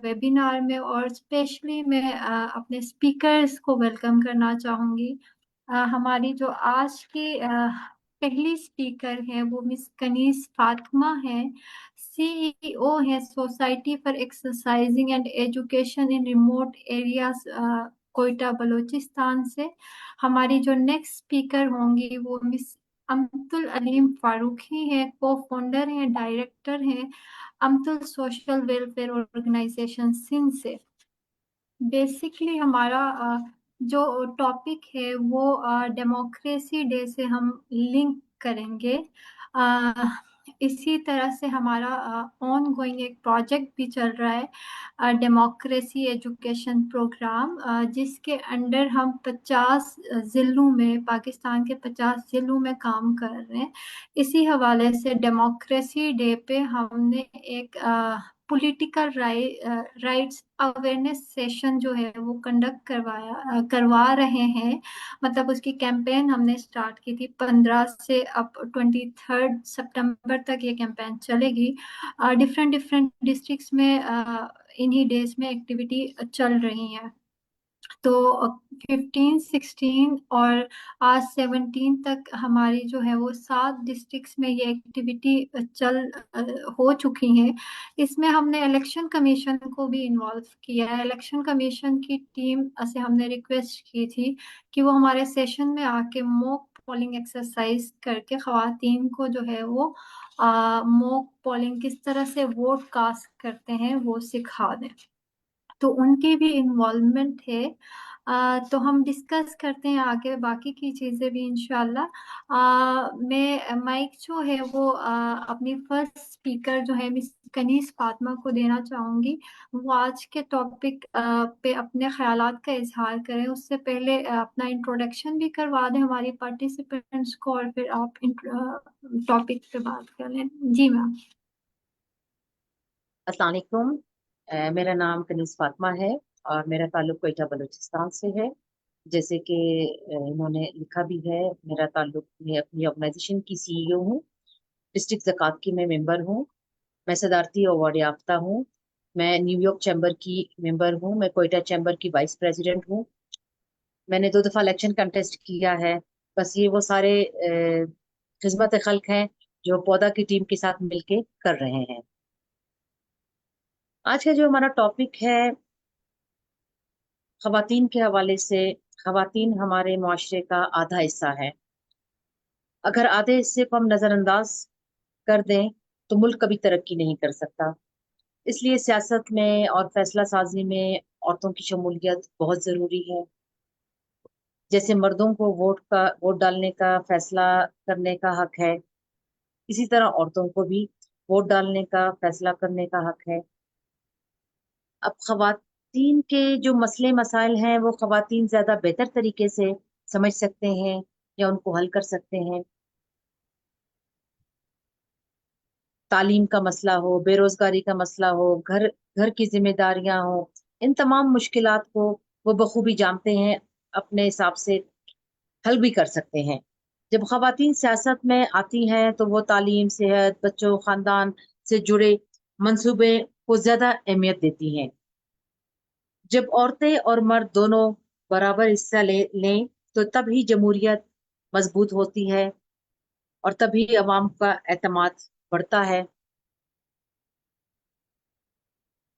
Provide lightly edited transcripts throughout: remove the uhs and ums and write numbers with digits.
Webinar में, और specially मैं अपने स्पीकर्स को वेलकम करना चाहूँगी। हमारी जो आज की पहली स्पीकर है वो मिस कनीज फातिमा है। सीईओ है society for exercising and education in remote areas, Quetta Balochistan से। हमारी जो नेक्स्ट स्पीकर होंगी वो मिस अम्तुल अलीम फारूकी है, को फाउंडर हैं, डायरेक्टर हैं अम्तुल सोशल वेलफेयर ऑर्गेनाइजेशन सिंध से। बेसिकली हमारा जो टॉपिक है वो डेमोक्रेसी डे से हम लिंक करेंगे। अ, इसी तरह से हमारा ऑन गोइंग एक प्रोजेक्ट भी चल रहा है, डेमोक्रेसी एजुकेशन प्रोग्राम, जिसके अंडर हम 50 ज़िलों में, पाकिस्तान के 50 ज़िलों में काम कर रहे हैं। इसी हवाले से डेमोक्रेसी डे पे हमने एक पॉलिटिकल राइट्स अवेयरनेस सेशन जो है वो कंडक्ट करवा रहे हैं। मतलब उसकी कैंपेन हमने स्टार्ट की थी 15 से अब 23 सितंबर तक ये कैंपेन चलेगी। डिफरेंट डिफरेंट डिस्ट्रिक्ट्स में इन्हीं डेज में एक्टिविटी चल रही है। तो 15, 16 और आज 17 तक हमारी जो है वो 7 डिस्ट्रिक्ट्स में ये एक्टिविटी हो चुकी है। इसमें हमने इलेक्शन कमीशन को भी इन्वॉल्व किया है। इलेक्शन कमीशन की टीम से हमने रिक्वेस्ट की थी कि वो हमारे सेशन में आके मॉक पोलिंग एक्सरसाइज करके खवातीन को जो है वो मॉक पोलिंग किस तरह से वोट कास्ट करते हैं वो सिखा दें। तो उनकी भी इन्वॉल्वमेंट है। तो हम डिस्कस करते हैं आगे बाकी की चीज़ें भी इंशाल्लाह। मैं माइक जो है वो अपनी फर्स्ट स्पीकर जो है मिस कनीज फातिमा को देना चाहूँगी। वो आज के टॉपिक पे अपने ख्यालात का इजहार करें। उससे पहले अपना इंट्रोडक्शन भी करवा दें हमारी पार्टिसिपेंट्स को, और फिर आप टॉपिक पे बात कर लें। जी मैम। अस्सलाम वालेकुम। मेरा नाम कनीज फातिमा है और मेरा ताल्लुक कोयटा बलूचिस्तान से है। जैसे कि इन्होंने लिखा भी है, मेरा ताल्लुक, मैं अपनी ऑर्गेनाइजेशन की सीईओ हूँ। डिस्ट्रिक्ट ज़कात की मैं मेंबर हूँ। मैं सदारती अवार्ड याफ्ता हूँ। मैं न्यूयॉर्क चैम्बर की मेंबर हूँ। मैं कोयटा चैम्बर की वाइस प्रेसिडेंट हूँ। मैंने 2 दफ़ा इलेक्शन कंटेस्ट किया है। बस ये वो सारे खिदमत खल्क हैं जो पौधा की टीम के साथ मिलके कर रहे हैं। आज का जो हमारा टॉपिक है खवातीन के हवाले से। खवातीन हमारे मुआशरे का आधा हिस्सा है। अगर आधे हिस्से को हम नजरअंदाज कर दें तो मुल्क कभी तरक्की नहीं कर सकता। इसलिए सियासत में और फैसला साजी में औरतों की शमूलियत बहुत जरूरी है। जैसे मर्दों को वोट डालने का, फैसला करने का हक है, इसी तरह औरतों को भी वोट डालने का, फैसला करने का हक है। अब खवातीन के जो मसले मसाइल हैं वो खवातीन ज्यादा बेहतर तरीके से समझ सकते हैं या उनको हल कर सकते हैं। तालीम का मसला हो, बेरोजगारी का मसला हो, घर घर की जिम्मेदारियां हो, इन तमाम मुश्किलात को वो बखूबी जानते हैं, अपने हिसाब से हल भी कर सकते हैं। जब खवातीन सियासत में आती हैं तो वो तालीम, सेहत, बच्चों, खानदान से जुड़े मंसूबे को ज्यादा अहमियत देती हैं। जब औरतें और मर्द दोनों बराबर हिस्सा लें तो तब ही जमहूरियत मजबूत होती है और तभी अवाम का एतमाद बढ़ता है।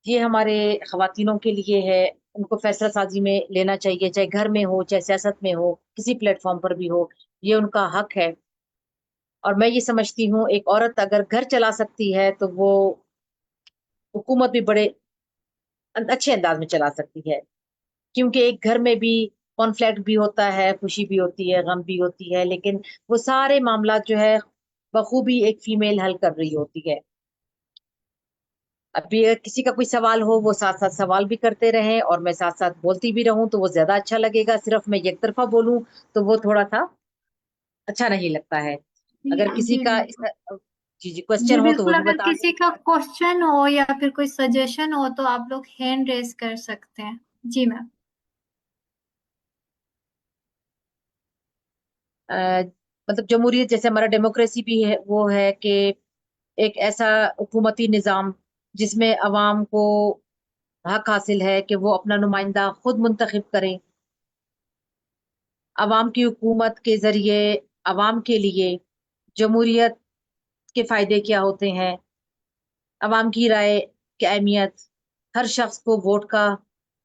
ये हमारे खवातीनों के लिए है। उनको फैसला साजी में लेना चाहिए, चाहे घर में हो, चाहे सियासत में हो, किसी प्लेटफॉर्म पर भी हो। ये उनका हक है। और मैं ये समझती हूँ एक औरत अगर घर चला सकती है तो वो हुकूमत भी बड़े अच्छे अंदाज में चला सकती है। क्योंकि एक घर में भी कॉन्फ्लिक्ट भी होता है, खुशी भी होती है, गम भी होती है, लेकिन वो सारे मामला जो है बखूबी एक फीमेल हल कर रही होती है। अभी अगर किसी का कोई सवाल हो वो साथ साथ सवाल भी करते रहें और मैं साथ साथ बोलती भी रहूं तो वो ज्यादा अच्छा लगेगा। सिर्फ मैं एक तरफा बोलूं तो वो थोड़ा सा अच्छा नहीं लगता है। जी अगर किसी जी का बिल्कुल। जी जी जी क्वेश्चन हो तो वो बिल्कुल, भी अगर बता किसी का क्वेश्चन हो या फिर कोई सजेशन हो तो आप लोग हैंड रेज कर सकते हैं। जी मैम। दें। मतलब जमहूरियत जैसे हमारा डेमोक्रेसी भी है, वो है कि एक ऐसा हुकूमती निज़ाम जिसमें अवाम को حق حاصل ہے کہ وہ اپنا نمائندہ خود منتخب کریں. عوام کی حکومت کے ذریعے عوام کے لیے جمہوریت کے فائدے کیا ہوتے ہیں. عوام کی رائے کی اہمیت. ہر شخص کو ووٹ کا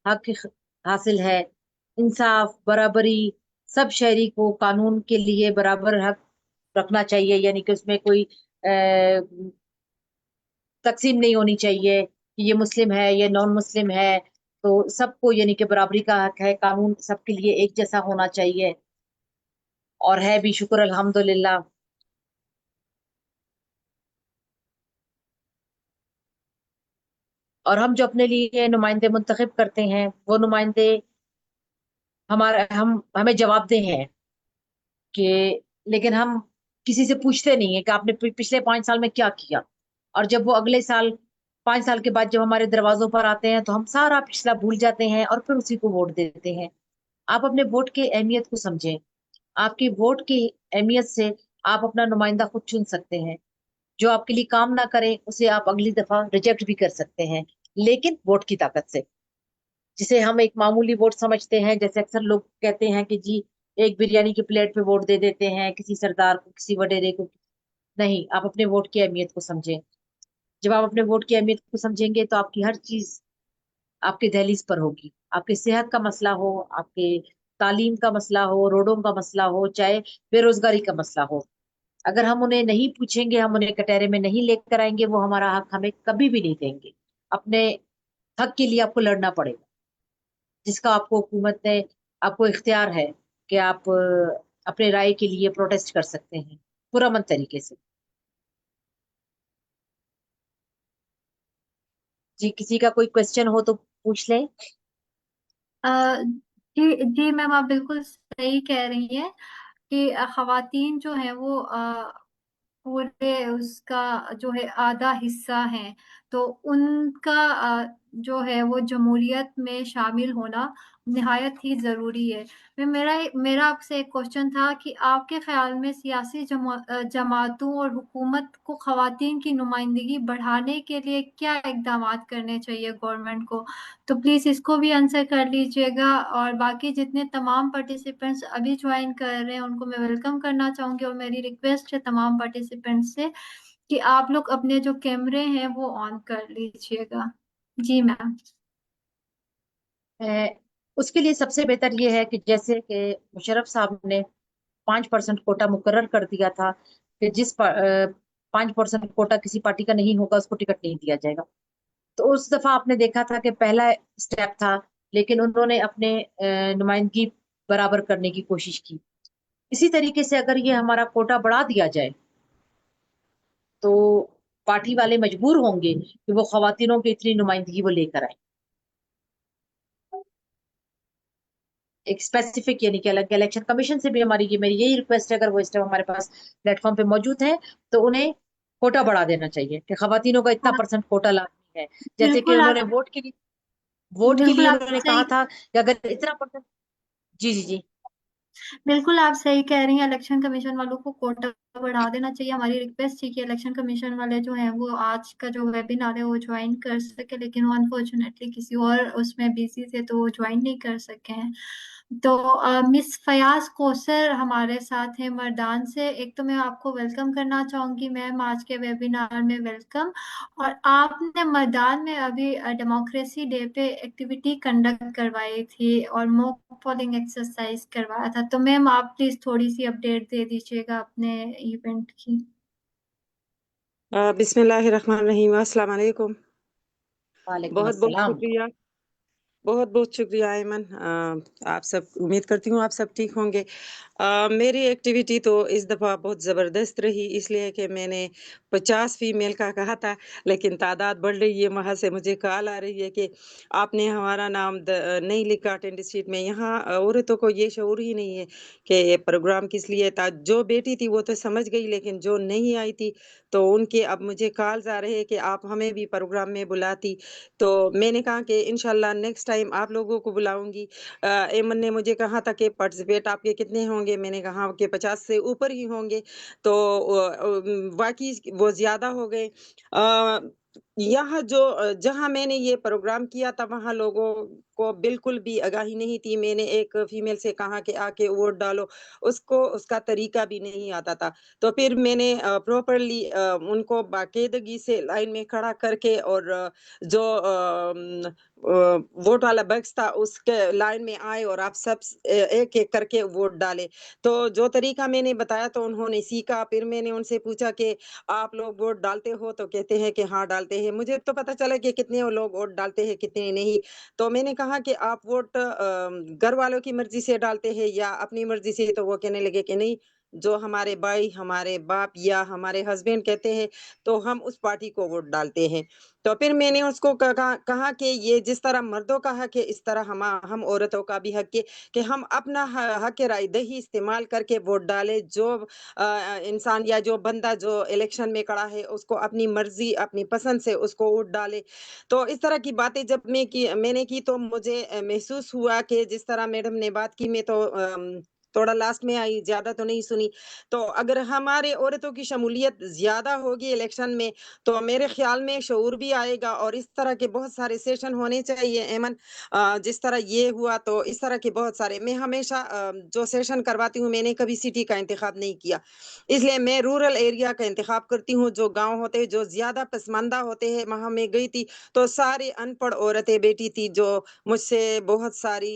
حق حاصل ہے. انصاف، برابری. سب شہری کو قانون کے لیے برابر حق رکھنا چاہیے، یعنی کہ اس میں کوئی تقسیم نہیں ہونی چاہیے کہ یہ مسلم ہے یہ نان مسلم ہے. تو سب کو یعنی کہ برابری کا حق ہے. قانون سب کے لیے ایک جیسا ہونا چاہیے، اور ہے بھی، شکر الحمدللہ. اور ہم جو اپنے لیے نمائندے منتخب کرتے ہیں، وہ نمائندے ہمیں جواب دہ ہیں کہ، لیکن ہم کسی سے پوچھتے نہیں ہیں کہ آپ نے پچھلے 5 سال میں کیا کیا. اور جب وہ اگلے سال 5 سال کے بعد جب ہمارے دروازوں پر آتے ہیں تو ہم سارا پچھلا بھول جاتے ہیں اور پھر اسی کو ووٹ دیتے ہیں. آپ اپنے ووٹ کی اہمیت کو سمجھیں. آپ کی ووٹ کی اہمیت سے آپ اپنا نمائندہ خود چن سکتے ہیں. جو آپ کے لیے کام نہ کرے اسے آپ اگلی دفعہ ریجیکٹ بھی کر سکتے ہیں، لیکن ووٹ کی طاقت سے. جسے ہم ایک معمولی ووٹ سمجھتے ہیں، جیسے اکثر لوگ کہتے ہیں کہ جی ایک بریانی کی پلیٹ پہ ووٹ دے دیتے ہیں کسی سردار کو، کسی وڈیرے کو. نہیں، آپ اپنے ووٹ کی اہمیت کو سمجھیں. جب آپ اپنے ووٹ کی اہمیت کو سمجھیں گے تو آپ کی ہر چیز آپ کے دہلیز پر ہوگی. آپ کے صحت کا مسئلہ ہو، آپ کے تعلیم کا مسئلہ ہو، روڈوں کا مسئلہ ہو، چاہے بے روزگاری کا مسئلہ ہو. اگر ہم انہیں نہیں پوچھیں گے، ہم انہیں کٹہرے میں نہیں لے کر آئیں گے، وہ ہمارا حق ہمیں کبھی بھی نہیں دیں گے. اپنے حق کے لیے آپ کو لڑنا پڑے گا، جس کا آپ کو حکومت نے، آپ کو اختیار ہے کہ آپ اپنے رائے کے لیے پروٹیسٹ کر سکتے ہیں پرامن طریقے سے. جی کسی کا کوئی کوشچن ہو تو پوچھ لیں. آ، جی جی میم، آپ بالکل صحیح کہہ رہی ہیں کہ خواتین جو ہیں وہ پورے اس کا جو ہے آدھا حصہ ہے، تو ان کا جو ہے وہ جمہوریت میں شامل ہونا نہایت ہی ضروری ہے. میرا آپ سے ایک کوشچن تھا کہ آپ کے خیال میں سیاسی جماعتوں اور حکومت کو خواتین کی نمائندگی بڑھانے کے لیے کیا اقدامات کرنے چاہیے گورنمنٹ کو؟ تو پلیز اس کو بھی آنسر کر لیجئے گا. اور باقی جتنے تمام پارٹیسپینٹس ابھی جوائن کر رہے ہیں ان کو میں ویلکم کرنا چاہوں گی، اور میری ریکویسٹ ہے تمام پارٹیسپینٹ سے کہ آپ لوگ اپنے جو کیمرے ہیں وہ آن کر لیجئے گا. جی میم. اس کے لیے سب سے بہتر یہ ہے کہ جیسے کہ مشرف صاحب نے 5% کوٹا مقرر کر دیا تھا کہ جس 5% کوٹا کسی پارٹی کا نہیں ہوگا اس کو ٹکٹ نہیں دیا جائے گا. تو اس دفعہ آپ نے دیکھا تھا کہ پہلا سٹیپ تھا، لیکن انہوں نے اپنے نمائندگی برابر کرنے کی کوشش کی. اسی طریقے سے اگر یہ ہمارا کوٹا بڑھا دیا جائے تو پارٹی والے مجبور ہوں گے کہ وہ خواتینوں کی اتنی نمائندگی وہ لے کر آئیں. ایک اسپیسیفک، یعنی کہ الیکشن کمیشن سے بھی میری یہی ریکویسٹ ہے، اگر وہ اس ٹائم ہمارے پاس پلیٹ فارم پہ موجود ہیں تو انہیں کوٹا بڑھا دینا چاہیے کہ خواتینوں کا اتنا پرسنٹ کوٹا لازمی ہے. جیسے کہ بالکل انہوں آپ نے ووٹ کے لیے بالکل آپ انہوں نے کہا صحیح تھا کہ اگر اتنا پرسنٹ. جی جی جی. بالکل آپ صحیح کہہ رہی ہیں. الیکشن کمیشن والوں کو کوٹا بڑھا دینا چاہیے. ہماری ریکویسٹ تھی کہ الیکشن کمیشن والے جو ہیں وہ آج کا جو ویبینار ہے وہ جوائن کر سکے، لیکن وہ انفارچونیٹلی کسی اور اس میں بیزی تھے تو وہ جوائن نہیں کر سکے ہیں. تو مس فیاض کوثر ہمارے ساتھ ہیں مردان سے. ایک تو میں آپ کو ویلکم کرنا چاہوں گی میم آج کے ویبینار میں، ویلکم. اور آپ نے مردان میں ابھی ڈیموکریسی ڈے پہ ایکٹیویٹی کنڈکٹ کروائی تھی اور موک پولنگ ایکسرسائز کروایا تھا. تو میم آپ پلیز تھوڑی سی اپڈیٹ دے دیجیے گا اپنے ایونٹ کی. بسم اللہ الرحمن الرحیم. السلام علیکم. وعلیکم بہت بہت السلام. شکریہ. بہت بہت شکریہ ایمن. آپ سب، امید کرتی ہوں آپ سب ٹھیک ہوں گے. میری ایکٹیویٹی تو اس دفعہ بہت زبردست رہی، اس لیے کہ میں نے 50 فیمیل کا کہا تھا، لیکن تعداد بڑھ رہی ہے. وہاں سے مجھے کال آ رہی ہے کہ آپ نے ہمارا نام نہیں لکھا اٹینڈنس شیٹ میں. یہاں عورتوں کو یہ شعور ہی نہیں ہے کہ یہ پروگرام کس لیے تھا. جو بیٹی تھی وہ تو سمجھ گئی، لیکن جو نہیں آئی تھی تو ان کے اب مجھے کالز آ رہے ہیں کہ آپ ہمیں بھی پروگرام میں بلاتی. تو میں نے کہا کہ انشاءاللہ نیکسٹ ٹائم آپ لوگوں کو بلاؤں گی. ایمن نے مجھے کہا تھا کہ پارٹیسپیٹ آپ کے کتنے ہوں گے. میں نے کہا کہ 50 سے اوپر ہی ہوں گے. تو واقعی وہ زیادہ ہو گئے. यहाँ जो जहाँ मैंने ये प्रोग्राम किया था वहाँ लोगों को बिल्कुल भी आगाही नहीं थी। मैंने एक फीमेल से कहा कि आके वोट डालो, उसको उसका तरीका भी नहीं आता था। तो फिर मैंने प्रॉपर्ली उनको बाकायदगी से लाइन में खड़ा करके और जो वोट वाला बक्स था उसके लाइन में आए और आप सब एक-एक करके वोट डाले। तो जो तरीका मैंने बताया तो उन्होंने सीखा। फिर मैंने उनसे पूछा कि आप लोग वोट डालते हो? तो कहते हैं कि हाँ, डालते हैं। मुझे तो पता चला कि कितने लोग वोट डालते हैं, कितने नहीं। तो मैंने कहा कि आप वोट घर वालों की मर्ज़ी से डालते हैं या अपनी मर्ज़ी से? तो वो कहने लगे कि नहीं, जो हमारे भाई, हमारे बाप या हमारे हस्बैंड कहते हैं, तो हम उस पार्टी को वोट डालते हैं। तो फिर मैंने उसको कहा कि ये जिस तरह मर्दों का हक है, इस तरह हम औरतों का भी हक है कि हम अपना हक राय दही इस्तेमाल करके वोट डालें। जो इंसान या जो बंदा जो इलेक्शन में खड़ा है उसको अपनी मर्जी अपनी पसंद से उसको वोट डाले। तो इस तरह की बातें जब मैंने की तो मुझे महसूस हुआ कि जिस तरह मैडम ने बात की मैं तो थोड़ा लास्ट में आई, ज्यादा तो नहीं सुनी। तो अगर हमारे औरतों की शमूलियत ज्यादा होगी इलेक्शन में तो मेरे ख्याल में शऊर भी आएगा और इस तरह के बहुत सारे सेशन होने चाहिए एमन। जिस तरह ये हुआ तो इस तरह के बहुत सारे मैं हमेशा जो सेशन करवाती हूँ मैंने कभी सिटी का इंतखाब नहीं किया। इसलिए मैं रूरल एरिया का इंतखाब करती हूँ, जो गाँव होते हैं, जो ज़्यादा पसमानदा होते हैं, वहाँ मैं गई थी, तो सारी अनपढ़ औरतें बैठी थी, जो मुझसे बहुत सारी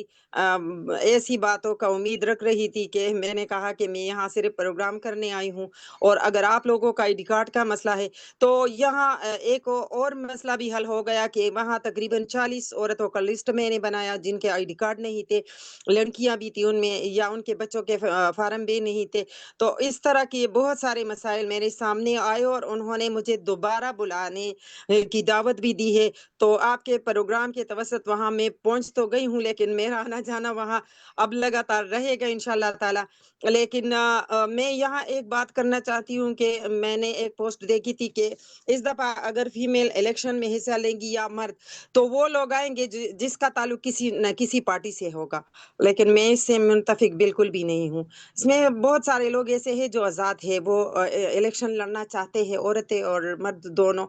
ऐसी बातों का उम्मीद रख रही थी कि मैंने कहा कि मैं यहाँ सिर्फ़ प्रोग्राम करने आई हूँ और अगर आप लोगों का आईडी कार्ड का मसला है, तो यहाँ एक और मसला भी हल हो गया कि वहाँ तकरीबन 40 औरतों का लिस्ट मैंने बनाया, जिनके आईडी कार्ड नहीं थे, लड़कियाँ भी थी उनमें या उनके बच्चों के फ़ार्म भी नहीं थे। तो इस तरह के बहुत सारे मसाइल मेरे सामने आए और उन्होंने मुझे दोबारा बुलाने की दावत भी दी है। तो आपके प्रोग्राम के तवसत वहाँ मैं पहुँच तो गई हूँ, लेकिन मेरा आना-जाना वहाँ अब लगातार रहेगा इंशाअल्लाह ताला। लेकिन मैं यहाँ एक बात करना चाहती हूँ कि मैंने एक पोस्ट देखी थी कि इस दफ़ा अगर फीमेल इलेक्शन में हिस्सा लेंगी या मर्द, तो वो लोग आएँगे जिसका ताल्लुक किसी न किसी पार्टी से होगा। लेकिन मैं इससे मुत्तफ़िक बिल्कुल भी नहीं हूँ। इसमें बहुत सारे लोग ऐसे हैं जो आज़ाद है, वो इलेक्शन लड़ना चाहते हैं, औरतें और मर्द दोनों।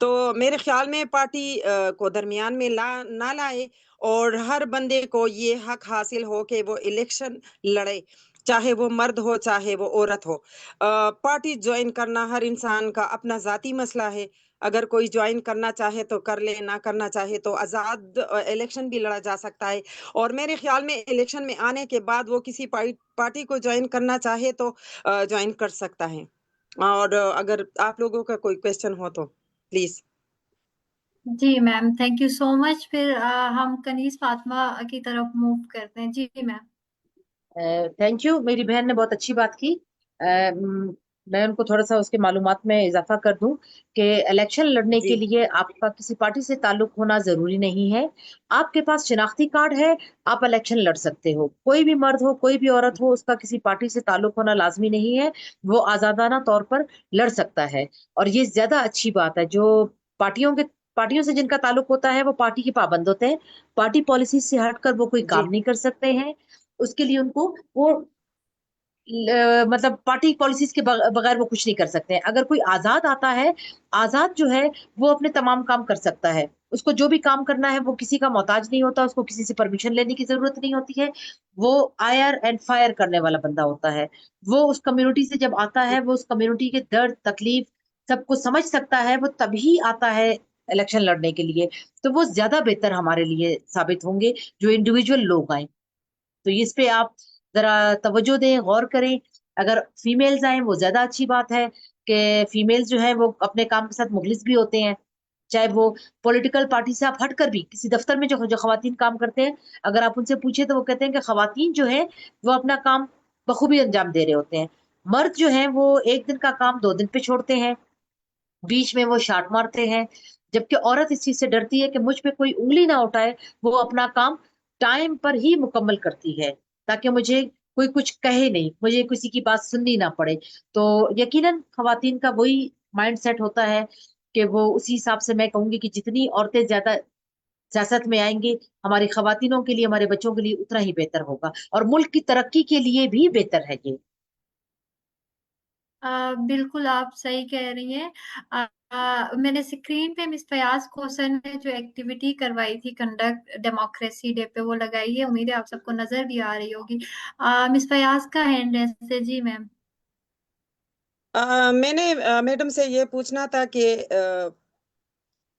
तो मेरे ख़्याल में पार्टी को दरमियान में ना लाए और हर बंदे को ये हक हासिल हो कि वो इलेक्शन लड़े, चाहे वो मर्द हो, चाहे वो औरत हो। पार्टी जॉइन करना हर इंसान का अपना ज़ाती मसला है। अगर कोई जॉइन करना चाहे तो कर ले, ना करना चाहे तो आज़ाद इलेक्शन भी लड़ा जा सकता है। और मेरे ख्याल में इलेक्शन में आने के बाद वो किसी पार्टी को ज्वाइन करना चाहे तो ज्वाइन कर सकता है। और अगर आप लोगों का कोई क्वेश्चन हो तो प्लीज। जी ma'am, thank you so much. फिर हम कनीज़ फातिमा की तरफ मूव करते हैं। जी मैम। थैंक यू, मेरी बहन ने बहुत अच्छी बात की। मैं उनको थोड़ा सा उसके मालूमात में इजाफा कर दूं कि इलेक्शन लड़ने जी के लिए आपका किसी पार्टी से ताल्लुक होना जरूरी नहीं है। आपके पास शिनाख्ती कार्ड है, आप इलेक्शन लड़ सकते हो। कोई भी मर्द हो, कोई भी औरत हो, उसका किसी पार्टी से ताल्लुक होना लाजमी नहीं है। वो आजादाना तौर पर लड़ सकता है। और ये ज्यादा अच्छी बात है। जो पार्टियों के पार्टियों से जिनका ताल्लुक होता है वो पार्टी के पाबंद होते हैं। पार्टी पॉलिसी से हटकर वो कोई जी काम नहीं कर सकते हैं। उसके लिए उनको वो मतलब पार्टी पॉलिसीज के बगैर वो कुछ नहीं कर सकते हैं। अगर कोई आजाद आता है, आजाद जो है वो अपने तमाम काम कर सकता है। उसको जो भी काम करना है वो किसी का मोहताज नहीं होता, उसको किसी से परमिशन लेने की जरूरत नहीं होती है। वो आयर एंड फायर करने वाला बंदा होता है। वो उस कम्युनिटी से जब आता है, वो उस कम्युनिटी के दर्द तकलीफ सबको समझ सकता है, वो तभी आता है इलेक्शन लड़ने के लिए। तो वो ज्यादा बेहतर हमारे लिए साबित होंगे जो इंडिविजुअल लोग आए। तो इस पे आप जरा तवज्जो दें, गौर करें। अगर फीमेल्स आए वो ज्यादा अच्छी बात है कि फीमेल्स जो है वो अपने काम के साथ मुखलिस भी होते हैं। चाहे वो पॉलिटिकल पार्टी से आप हटकर भी किसी दफ्तर में जो जो खवातीन काम करते हैं, अगर आप उनसे पूछे तो वो कहते हैं कि खवातीन जो है वो अपना काम बखूबी अंजाम दे रहे होते हैं। मर्द जो है वो एक दिन का काम 2 दिन पे छोड़ते हैं, बीच में वो शाट मारते हैं। जबकि औरत इस चीज से डरती है कि मुझ पे कोई उंगली ना उठाए, वो अपना काम टाइम पर ही मुकम्मल करती है, ताकि मुझे कोई कुछ कहे नहीं, मुझे किसी की बात सुननी ना पड़े। तो यकीनन खवातीन का वही माइंड सेट होता है कि वो उसी हिसाब से मैं कहूंगी कि जितनी औरतें ज्यादा सियासत में आएंगी, हमारी खवातीनों के लिए, हमारे बच्चों के लिए उतना ही बेहतर होगा और मुल्क की तरक्की के लिए भी बेहतर है ये। बिल्कुल आप सही कह रही हैं। मैंने स्क्रीन पे मिस फयाज कोसर ने जो एक्टिविटी करवाई थी कंडक्ट डेमोक्रेसी डे पे वो लगाई है, उम्मीद है आप सबको नजर भी आ रही होगी। मिस फयाज का हैंड है जी मैम। मैंने मैडम से ये पूछना था कि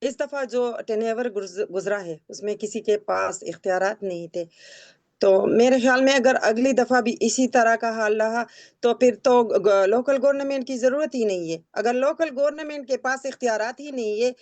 इस दफा जो टेनेवर गुजरा है उसमें किसी के पास इख्तियारात नहीं थे, तो मेरे ख्याल में अगर अगली दफा भी इसी तरह का हाल रहा तो फिर तो लोकल गवर्नमेंट की जरूरत ही नहीं है। अगर लोकल गवर्नमेंट के पास इख्तियारात ही नहीं है,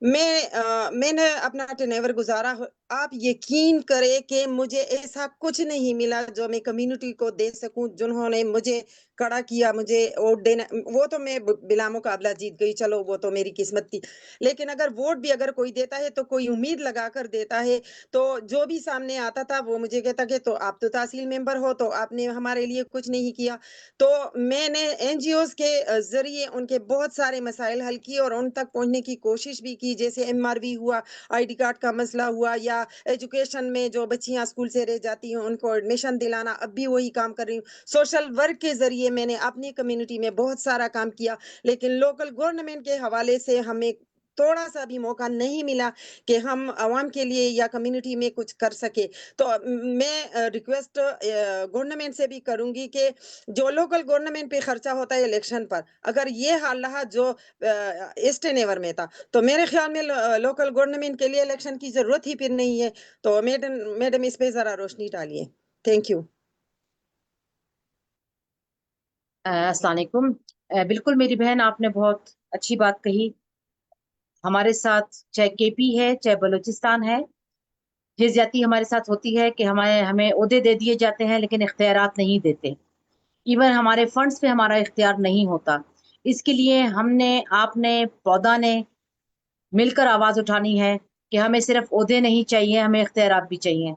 मैंने अपना टर्नओवर गुजारा, आप यकीन करें कि मुझे ऐसा कुछ नहीं मिला जो मैं कम्युनिटी को दे सकूं। जिन्होंने मुझे खड़ा किया, मुझे वोट देना, वो तो मैं बिला मुकाबला जीत गई, चलो वो तो मेरी किस्मत थी। लेकिन अगर वोट भी अगर कोई देता है तो कोई उम्मीद लगा कर देता है। तो जो भी सामने आता था वो मुझे कहता कि तो आप तो तहसील मेंबर हो, तो आपने हमारे लिए कुछ नहीं किया। तो मैंने एनजीओज के जरिए उनके बहुत सारे मसाइल हल किए और उन तक पहुंचने की कोशिश भी की, जैसे एमआरवी हुआ, आईडी कार्ड का मसला हुआ, या एजुकेशन में जो बच्चियां स्कूल से रह जाती हैं उनको एडमिशन दिलाना, अब भी वही काम कर रही हूँ। सोशल वर्क के जरिए मैंने अपनी कम्युनिटी में बहुत सारा काम किया, लेकिन लोकल गवर्नमेंट के हवाले से हमें थोड़ा सा भी मौका नहीं मिला कि हम आवाम के लिए या कम्युनिटी में कुछ कर सके। तो मैं रिक्वेस्ट गवर्नमेंट से भी करूंगी कि जो लोकल गवर्नमेंट पे खर्चा होता है इलेक्शन पर, अगर ये हाल रहा जो ईस्ट नेवर में था, तो मेरे ख्याल में लोकल गवर्नमेंट के लिए इलेक्शन की जरूरत ही फिर नहीं है। तो मैडम इस पे जरा रोशनी डालिए। Thank you. अस्सलाम वालेकुम। बिल्कुल मेरी बहन, आपने बहुत अच्छी बात कही। हमारे साथ चाहे केपी है चाहे बलूचिस्तान है, ये ज्यादती हमारे साथ होती है कि हमें हमें ओहदे दे दिए जाते हैं लेकिन इख्तियारात नहीं देते। इवन हमारे फंड्स पे हमारा इख्तियार नहीं होता। इसके लिए हमने, आपने, पौधा ने मिलकर आवाज उठानी है कि हमें सिर्फ ओहदे नहीं चाहिए, हमें इख्तियारात भी चाहिए।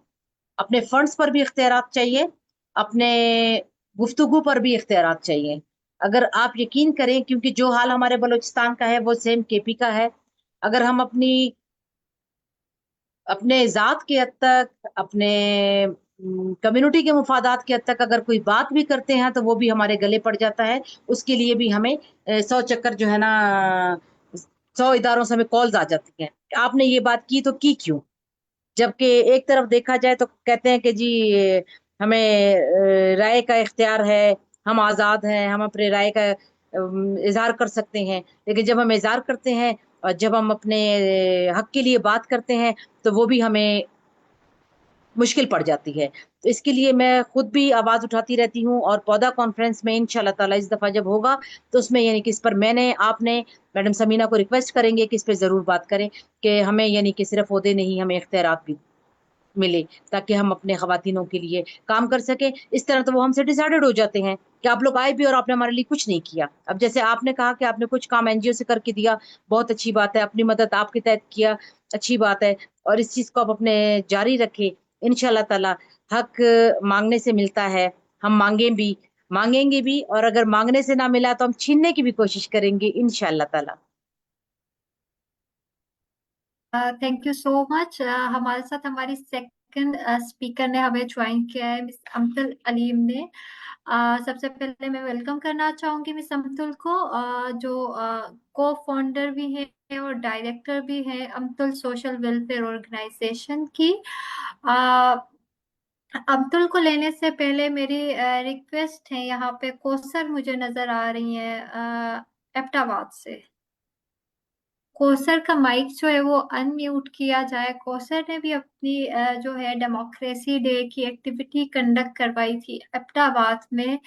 अपने फंड्स पर भी इख्तियारात चाहिए, अपने गुफ्तगू पर भी इख्तियारात चाहिए। अगर आप यकीन करें, क्योंकि जो हाल हमारे बलूचिस्तान का है वो सेम केपी का है। अगर हम अपने ज़ात के हद तक, अपने कम्युनिटी के मुफादात के हद तक अगर कोई बात भी करते हैं तो वो भी हमारे गले पड़ जाता है। उसके लिए भी हमें 100 चक्कर जो है ना, 100 इदारों से हमें कॉल्स आ जाती हैं। आपने ये बात की तो की क्यों? जबकि एक तरफ देखा जाए तो कहते हैं कि जी हमें राय का इख्तियार है, हम आज़ाद हैं, हम अपने राय का इजहार कर सकते हैं। लेकिन जब हम इजहार करते हैं और जब हम अपने हक के लिए बात करते हैं तो वो भी हमें मुश्किल पड़ जाती है। तो इसके लिए मैं खुद भी आवाज उठाती रहती हूँ, और पौधा कॉन्फ्रेंस में इंशाल्लाह ताला इस दफा जब होगा तो उसमें यानी कि इस पर मैंने, आपने, मैडम समीना को रिक्वेस्ट करेंगे कि इस पे जरूर बात करें कि हमें यानी कि सिर्फ ओहदे नहीं, हमें इख्तियारात भी मिले, ताकि हम अपने खवातीनों के लिए काम कर सके। इस तरह तो वो हमसे डिसाइडेड हो जाते हैं कि आप लोग आए भी और आपने हमारे लिए कुछ नहीं किया। अब जैसे आपने कहा कि आपने कुछ काम एनजीओ से करके दिया, बहुत अच्छी बात है, अपनी मदद आपके तहत किया, अच्छी बात है, और इस चीज को आप अपने जारी रखे। इंशाल्लाह ताला हक मांगने से मिलता है, हम मांगेंगे भी, और अगर मांगने से ना मिला तो हम छीनने की भी कोशिश करेंगे इंशाल्लाह ताला। Thank you so much. हमारे साथ हमारी सेकंड स्पीकर ने हमें ज्वाइन किया है, मिस अमतुल अलीम ने। सबसे पहले मैं वेलकम करना चाहूंगी मिस अमतुल को, जो को फाउंडर भी है और डायरेक्टर भी है अमतुल सोशल वेलफेयर ऑर्गेनाइजेशन की। अ, अब्दुल को लेने से पहले मेरी रिक्वेस्ट है, यहाँ पे कोसर मुझे नजर आ रही है एबटाबाद से। कोसर का माइक जो है वो अनम्यूट किया जाए। कोसर ने भी अपनी जो है डेमोक्रेसी डे की एक्टिविटी कंडक्ट करवाई थी अहमदाबाद में,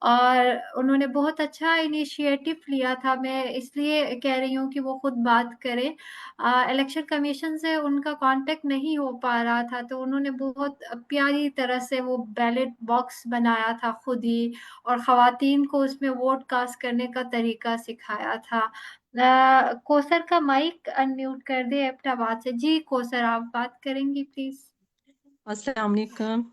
और उन्होंने बहुत अच्छा इनिशिएटिव लिया था। मैं इसलिए कह रही हूँ कि वो खुद बात करें। इलेक्शन कमीशन से उनका कांटेक्ट नहीं हो पा रहा था, तो उन्होंने बहुत प्यारी तरह से वो बैलेट बॉक्स बनाया था खुद ही, और खवातीन को उसमें वोट कास्ट करने का तरीका सिखाया था। कोसर का माइक अनम्यूट कर दे एबटाबाद से। जी कोसर, आप बात करेंगी प्लीज। अस्सलाम वालेकुम।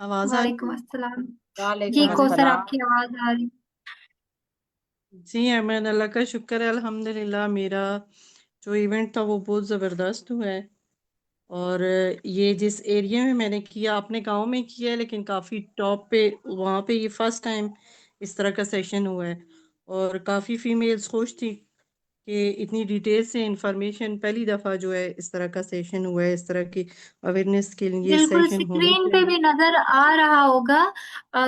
आवाज आ रही वालेकुम है? अस्सलाम। जी वालेकुम वाले कोसर, अस्सलाम। आपकी आवाज आ रही। जी अमन, अल्लाह का शुक्र है, अल्हम्दुलिल्लाह। मेरा जो इवेंट था वो बहुत ज़बरदस्त हुआ है, और ये जिस एरिया में मैंने किया, अपने गांव में किया है, लेकिन काफ़ी टॉप पे, वहाँ पे ये फर्स्ट टाइम इस तरह का सेशन हुआ है, और काफ़ी फीमेल्स खुश थी کہ اتنی ڈیٹیل سے انفارمیشن پہلی دفعہ جو ہے اس طرح کا سیشن ہوا ہے، اس طرح کی اویئرنیس کے لیے بالکل سیشن ہونے اسکرین پہ چاہیے۔ بھی نظر آ رہا ہوگا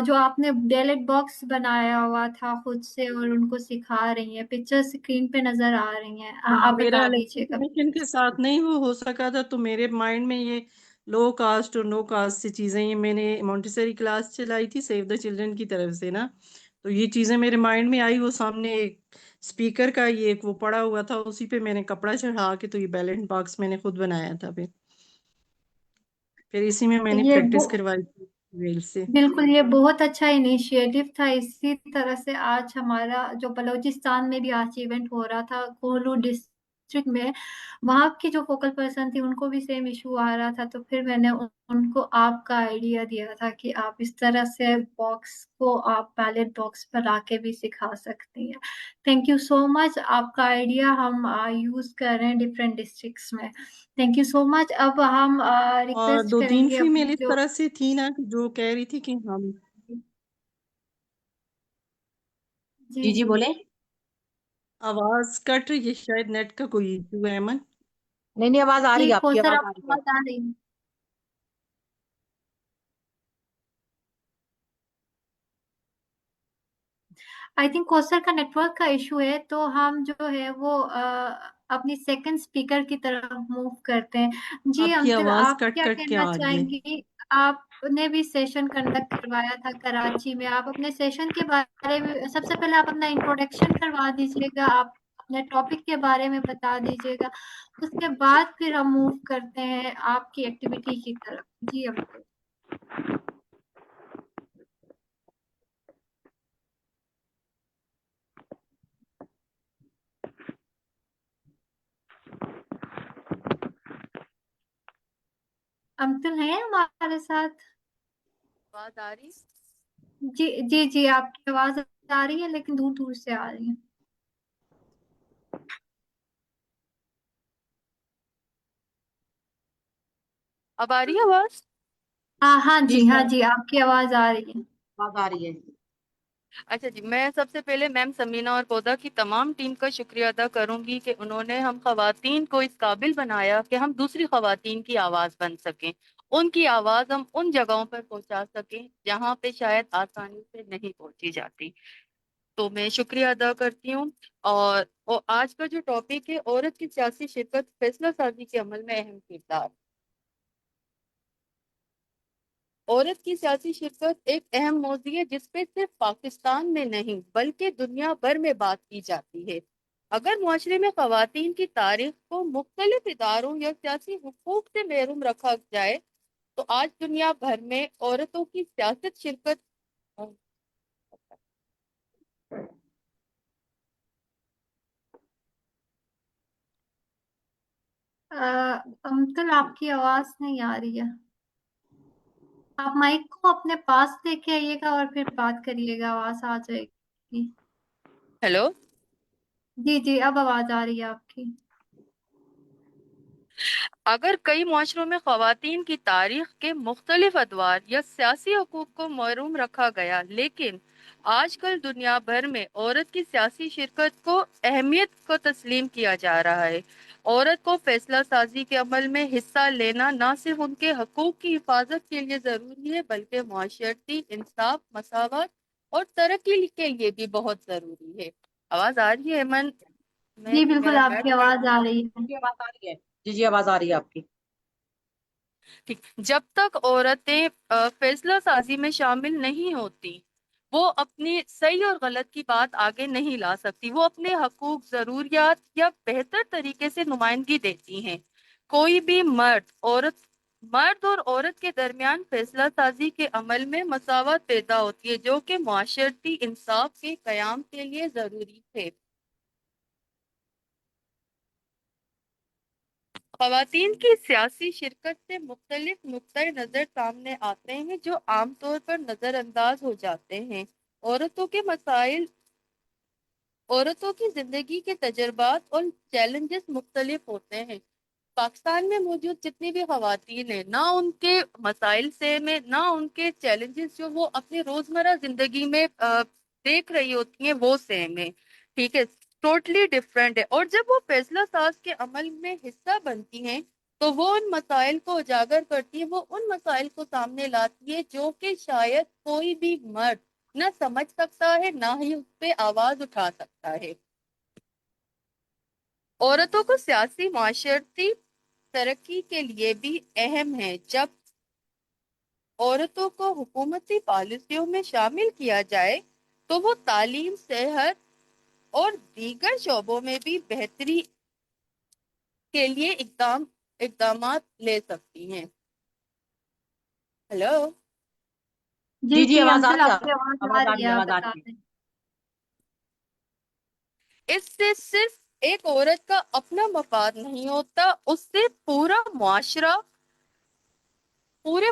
جو آپ نے ڈیلیٹ باکس بنایا ہوا تھا خود سے اور ان کو سکھا رہی ہیں، پکچر اسکرین پہ نظر آ رہی ہیں، ہاں، آپ میرا بتا دیجیے گا۔ الیکٹریفیکیشن کے ساتھ نہیں وہ ہو سکا تھا، تو میرے مائنڈ میں یہ لو کاسٹ اور نو کاسٹ سے چیزیں، یہ میں نے مونٹیسری کلاس چلائی تھی سیو دا چلڈرن کی طرف سے نا، تو یہ چیزیں میرے مائنڈ میں آئی، وہ سامنے ایک اسپیکر کا یہ ایک وہ پڑا ہوا تھا، اسی پہ میں نے کپڑا چڑھا کے تو یہ بیلنس باکس میں نے خود بنایا تھا، پھر اسی میں نے یہ پریکٹس کروائی تھی ریل سے۔ بالکل یہ بہت اچھا انیشیٹو تھا۔ اسی طرح سے آج ہمارا جو بلوچستان میں بھی آج ایونٹ ہو رہا تھا کولو ڈسٹرکٹ میں، وہاں کی جو فوکل پرسن تھی ان کو بھی سیم ایشو آ رہا تھا، تو پھر میں نے ان کو آپ کا آئیڈیا دیا تھا کہ آپ اس طرح سے باکس کو آپ بیلٹ باکس پر لا کے بھی سکھا سکتی ہیں۔ تھینک یو سو مچ، آپ کا آئیڈیا ہم یوز کر رہے ہیں ڈفرینٹ ڈسٹرکٹس میں۔ تھینک یو سو مچ۔ اب ہم اور ریکویسٹ دو کریں تین گے فیمیل اپنے اس جو طرح سے تھی نا کہ جو کہہ رہی تھی کہ ہم جی جی جی جی بولیں۔ آواز کٹ رہی ہے، شاید نیٹ کا کوئی ایشو ہے ایمن۔ نہیں نہیں، آواز آ جی رہی ہے، آپ کی کوثر آواز آپ آ کو رہی ہے۔ بتا رہی ہوں۔ آئی تھنک کوثر کا نیٹ ورک کا ایشو ہے، تو ہم جو ہے وہ اپنی سیکنڈ اسپیکر کی طرف موو کرتے ہیں۔ جی آپ کی امتل، آواز آپ کٹ کیا کٹ کے کہنا آ رہی ہے۔ چاہیں گی؟ آپ نے بھی سیشن کنڈکٹ کروایا تھا کراچی میں، آپ اپنے سیشن کے بارے میں سب سے پہلے آپ اپنا انٹروڈکشن کروا دیجیے گا، آپ اپنے ٹاپک کے بارے میں بتا دیجیے گا، اس کے بعد پھر ہم موو کرتے ہیں آپ کی ایکٹیویٹی کی طرف۔ جی امتل۔ امتل ہیں ہمارے ساتھ؟ آواز آ رہی؟ جی جی جی، آپ کی آواز آ رہی ہے لیکن دور دور سے آ رہی ہے۔ اب آ رہی ہے آواز؟ ہاں ہاں جی جی، جی، ہاں جی، آپ کی آواز آ رہی ہے۔ آواز آ رہی ہے۔ اچھا جی، میں سب سے پہلے میم سمینہ اور پودا کی تمام ٹیم کا شکریہ ادا کروں گی کہ انہوں نے ہم خواتین کو اس قابل بنایا کہ ہم دوسری خواتین کی آواز بن سکیں، ان کی آواز ہم ان جگہوں پر پہنچا سکیں جہاں پہ شاید آسانی سے نہیں پہنچی جاتی۔ تو میں شکریہ ادا کرتی ہوں۔ اور آج کا جو ٹاپک ہے، عورت کی سیاسی شرکت فیصلہ سازی کے عمل میں اہم کردار۔ عورت کی سیاسی شرکت ایک اہم موضوع ہے جس پہ صرف پاکستان میں نہیں بلکہ دنیا بھر میں بات کی جاتی ہے۔ اگر معاشرے میں خواتین کی تاریخ کو مختلف اداروں یا سیاسی حقوق سے محروم رکھا جائے تو آج دنیا بھر میں عورتوں کی سیاست شرکت امتل آپ کی آواز نہیں آ رہی ہے، آپ مائک کو اپنے پاس لے کے آئیے گا اور پھر بات کریے گا، آواز آ جائے گی۔ ہیلو۔ جی جی، اب آواز آ رہی ہے آپ کی۔ اگر کئی معاشروں میں خواتین کی تاریخ کے مختلف ادوار یا سیاسی حقوق کو محروم رکھا گیا، لیکن آج کل دنیا بھر میں عورت کی سیاسی شرکت کو اہمیت کو تسلیم کیا جا رہا ہے۔ عورت کو فیصلہ سازی کے عمل میں حصہ لینا نہ صرف ان کے حقوق کی حفاظت کے لیے ضروری ہے بلکہ معاشرتی انصاف، مساوات اور ترقی کے لیے بھی بہت ضروری ہے۔ آواز آ رہی ہے ایمن؟ جی بالکل، میرا آپ نیٹ کی آواز آ رہی ہے۔ کی آواز آ رہی ہے؟ جی جی، آواز آ رہی ہے آپ کی۔ ٹھیک۔ جب تک عورتیں فیصلہ سازی میں شامل نہیں ہوتی، وہ اپنی صحیح اور غلط کی بات آگے نہیں لا سکتی، وہ اپنے حقوق، ضروریات یا بہتر طریقے سے نمائندگی دیتی ہیں۔ کوئی بھی مرد اور عورت کے درمیان فیصلہ سازی کے عمل میں مساوات پیدا ہوتی ہے جو کہ معاشرتی انصاف کے قیام کے لیے ضروری ہے۔ خواتین کی سیاسی شرکت سے مختلف نقطۂ نظر سامنے آتے ہیں جو عام طور پر نظر انداز ہو جاتے ہیں۔ عورتوں کے مسائل، عورتوں کی زندگی کے تجربات اور چیلنجز مختلف ہوتے ہیں۔ پاکستان میں موجود جتنی بھی خواتین ہیں، نہ ان کے مسائل سیم ہیں، نہ ان کے چیلنجز جو وہ اپنی روزمرہ زندگی میں دیکھ رہی ہوتی ہیں وہ سیم ہیں۔ ٹھیک ہے۔ ٹوٹلی ڈفرینٹ ہے، اور جب وہ فیصلہ ساز کے عمل میں حصہ بنتی ہیں تو وہ ان مسائل کو اجاگر کرتی ہے، وہ ان مسائل کو سامنے لاتی ہے جو کہ شاید کوئی بھی مرد نہ سمجھ سکتا ہے، نہ ہی اس پہ آواز اٹھا سکتا ہے۔ عورتوں کو سیاسی معاشرتی ترقی کے لیے بھی اہم ہے۔ جب عورتوں کو حکومتی پالیسیوں میں شامل کیا جائے تو وہ تعلیم، صحت اور دیگر شعبوں میں بھی بہتری کے لیے اقدامات لے سکتی ہیں۔ ہلو، جی جی جی آواز آ انکل، رہی آپ ہے، کی آواز آ آواز آ رہی رہی ہے، ہے، آپ آواز آ بتا رہی ہے۔ دیں۔ اس سے صرف ایک عورت کا اپنا مفاد نہیں ہوتا، اس سے پورے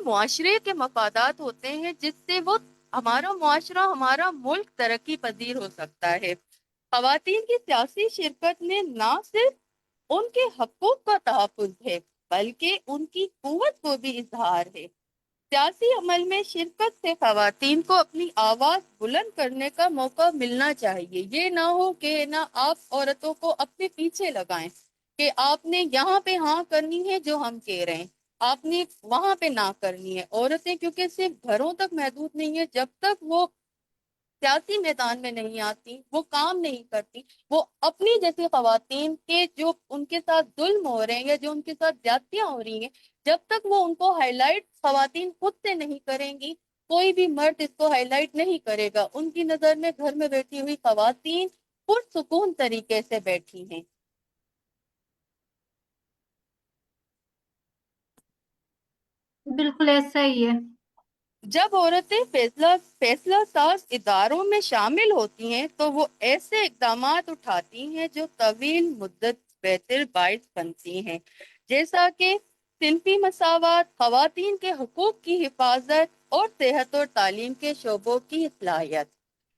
معاشرے کے مفادات ہوتے ہیں، جس سے وہ ہمارا معاشرہ، ہمارا ملک ترقی پذیر ہو سکتا ہے۔ خواتین کی سیاسی شرکت میں نہ صرف ان کے حقوق کا تحفظ ہے بلکہ ان کی قوت کو بھی اظہار ہے۔ سیاسی عمل میں شرکت سے خواتین کو اپنی آواز بلند کرنے کا موقع ملنا چاہیے۔ یہ نہ ہو کہ نہ آپ عورتوں کو اپنے پیچھے لگائیں کہ آپ نے یہاں پہ ہاں کرنی ہے جو ہم کہہ رہے ہیں، آپ نے وہاں پہ نہ کرنی ہے۔ عورتیں کیونکہ صرف گھروں تک محدود نہیں ہے، جب تک وہ سیاسی میدان میں نہیں آتی، وہ کام نہیں کرتی، وہ اپنی جیسی خواتین کے جو ان کے ساتھ ظلم ہو رہے ہیں یا جو ان کے ساتھ زیادتیاں ہو رہی ہیں، جب تک وہ ان کو ہائی لائٹ خواتین خود سے نہیں کریں گی، کوئی بھی مرد اس کو ہائی لائٹ نہیں کرے گا۔ ان کی نظر میں گھر میں بیٹھی ہوئی خواتین پرسکون طریقے سے بیٹھی ہیں۔ بالکل ایسا ہی ہے۔ جب عورتیں فیصلہ ساز اداروں میں شامل ہوتی ہیں تو وہ ایسے اقدامات اٹھاتی ہیں جو طویل مدت بہتر باعث بنتی ہیں، جیسا کہ صنفی مساوات، خواتین کے حقوق کی حفاظت اور صحت اور تعلیم کے شعبوں کی اصلاحیت۔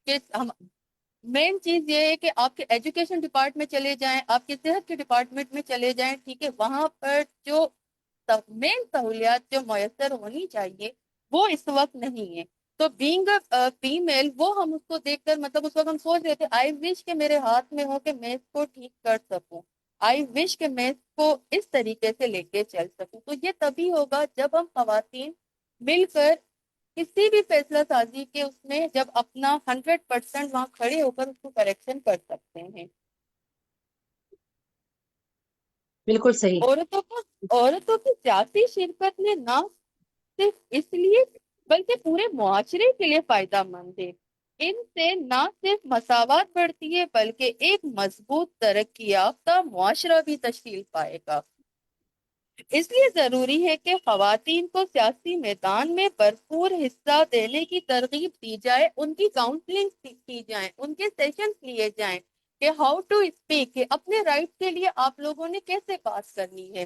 کہ ہم مین چیز یہ ہے کہ آپ کے ایجوکیشن ڈپارٹ میں چلے جائیں، آپ کے صحت کے ڈپارٹمنٹ میں چلے جائیں، ٹھیک ہے، وہاں پر جو مین سہولیات جو میسر ہونی چاہیے وہ اس وقت نہیں ہے۔ تو بینگ فیمیل، وہ ہم اس کو دیکھ کر مطلب اس وقت ہم سوچ رہے تھے آئی وش کہ میرے ہاتھ میں ہو کہ میں اس کو ٹھیک کر سکوں، آئی وش کہ میں اس کو اس طریقے سے لے کے چل سکوں۔ تو یہ تبھی ہوگا جب ہم خواتین مل کر کسی بھی فیصلہ سازی کے اس میں جب اپنا 100% وہاں کھڑے ہو کر اس کو کریکشن کر سکتے ہیں۔ بالکل صحیح۔ عورتوں کی سیاسی شرکت میں نہ صرف اس لیے بلکہ پورے معاشرے کے لیے فائدہ مند ہے۔ ان سے نہ صرف مساوات بڑھتی ہے بلکہ ایک مضبوط ترقی یافتہ معاشرہ بھی تشکیل پائے گا۔ اس لیے ضروری ہے کہ خواتین کو سیاسی میدان میں بھرپور حصہ دینے کی ترغیب دی جائے، ان کی کاؤنسلنگ کی جائے، ان کے سیشن لیے جائیں کہ ہاؤ ٹو اسپیک، کہ اپنے رائٹ کے لیے آپ لوگوں نے کیسے بات کرنی ہے،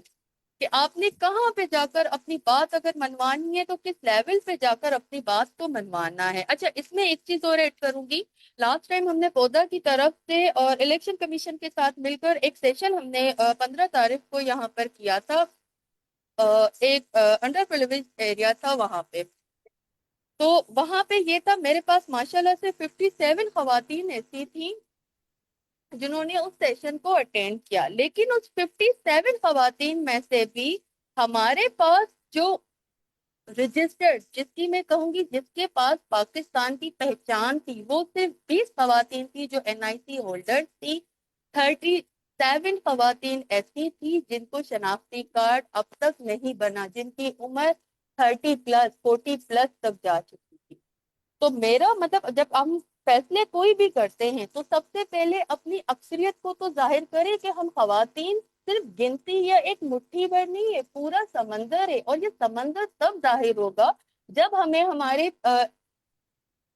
کہ آپ نے کہاں پہ جا کر اپنی بات اگر منوانی ہے تو کس لیول پہ جا کر اپنی بات کو منوانا ہے۔ اچھا، اس میں ایک چیز اور ایڈ کروں گی، لاسٹ ٹائم ہم نے پودا کی طرف سے اور الیکشن کمیشن کے ساتھ مل کر ایک سیشن ہم نے 15 تاریخ کو یہاں پر کیا تھا، ایک انڈر پریویلیج ایریا تھا وہاں پہ۔ تو وہاں پہ یہ تھا، میرے پاس ماشاءاللہ سے 57 خواتین ایسی تھیں جنہوں نے اس سیشن کو اٹینڈ کیا، لیکن اس 57 خواتین میں سے بھی ہمارے پاس جو رجسٹرڈ، جس کی میں کہوں گی جس کے پاس پاکستان کی پہچان تھی، وہ صرف 20 خواتین تھی جو NIC ہولڈر تھی۔ 37 خواتین ایسی تھی جن کو شناختی کارڈ اب تک نہیں بنا، جن کی عمر 40+ تک جا چکی تھی۔ تو میرا مطلب جب ہم فیصلے کوئی بھی کرتے ہیں تو سب سے پہلے اپنی اکثریت کو تو ظاہر کریں کہ ہم خواتین صرف گنتی یا ایک مٹھی بھر نہیں ہے، پورا سمندر ہے، اور یہ سمندر تب ظاہر ہوگا جب ہمیں ہمارے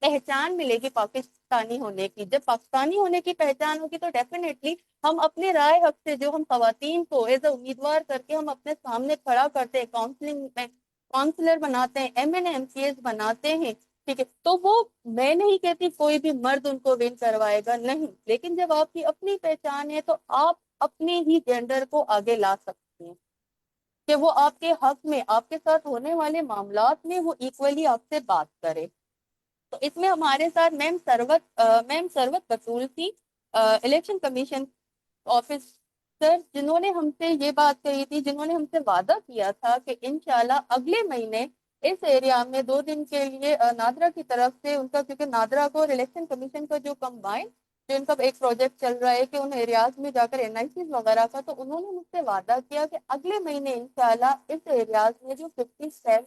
پہچان ملے گی پاکستانی ہونے کی۔ جب پاکستانی ہونے کی پہچان ہوگی تو ڈیفینیٹلی ہم اپنے رائے حق سے جو ہم خواتین کو ایز اے امیدوار کر کے ہم اپنے سامنے کھڑا کرتے ہیں، کاؤنسلنگ میں کاؤنسلر بناتے ہیں، MNA MCAs بناتے ہیں، ٹھیک ہے، تو وہ میں نہیں کہتی کوئی بھی مرد ان کو ون کروائے گا، نہیں، لیکن جب آپ کی اپنی پہچان ہے تو آپ اپنے ہی جینڈر کو آگے لا سکتے ہیں کہ وہ آپ کے حق میں، آپ کے ساتھ ہونے والے معاملات میں وہ ایکولی آپ سے بات کرے۔ تو اس میں ہمارے ساتھ میم ثروت بطول تھی، इलेक्शन कमीशन ऑफिसर जिन्होंने हमसे ये बात कही थी, जिन्होंने हमसे वादा किया था कि इंशाल्लाह अगले महीने इस एरिया में 2 दिन के लिए नादरा की तरफ से उनका, क्योंकि नादरा को और इलेक्शन कमीशन का जो कंबाइन जो इनका एक प्रोजेक्ट चल रहा है कि उन एरियाज में जाकर एनआईसीज वगैरह का, तो उन्होंने मुझसे वादा किया कि अगले महीने इंशाल्लाह इस एरियाज में जो 57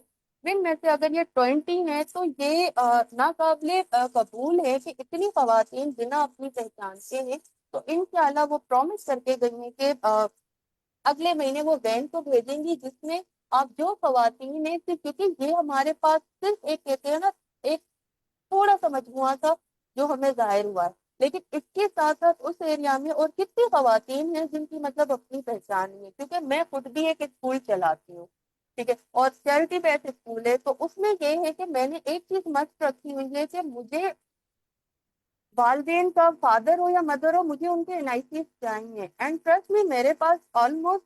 में से अगर ये 20 है तो ये नाकाबिले कबूल है कि इतनी खवातीन बिना अपनी पहचान के हैं। तो इंशाल्लाह वो प्रॉमिस करके गई हैं कि अगले महीने वो वैन को भेजेंगी जिसमें आप जो खवातीन है, क्योंकि ये हमारे पास सिर्फ एक कहते हैं ना, एक थोड़ा सा मजमुआ था जो हमें जाहिर हुआ है, लेकिन इसके साथ साथ उस एरिया में और कितनी खवातीन हैं जिनकी मतलब अपनी पहचान नहीं है, क्योंकि मैं खुद भी एक स्कूल चलाती हूँ, ठीक है, और चैरिटी बेस्ड स्कूल है, तो उसमें ये है कि मैंने एक चीज मस्त रखी हुई है कि मुझे वालदेन का फादर हो या मदर हो, मुझे उनके एनआईसी चाहिए। एंड ट्रस्ट में मेरे पास ऑलमोस्ट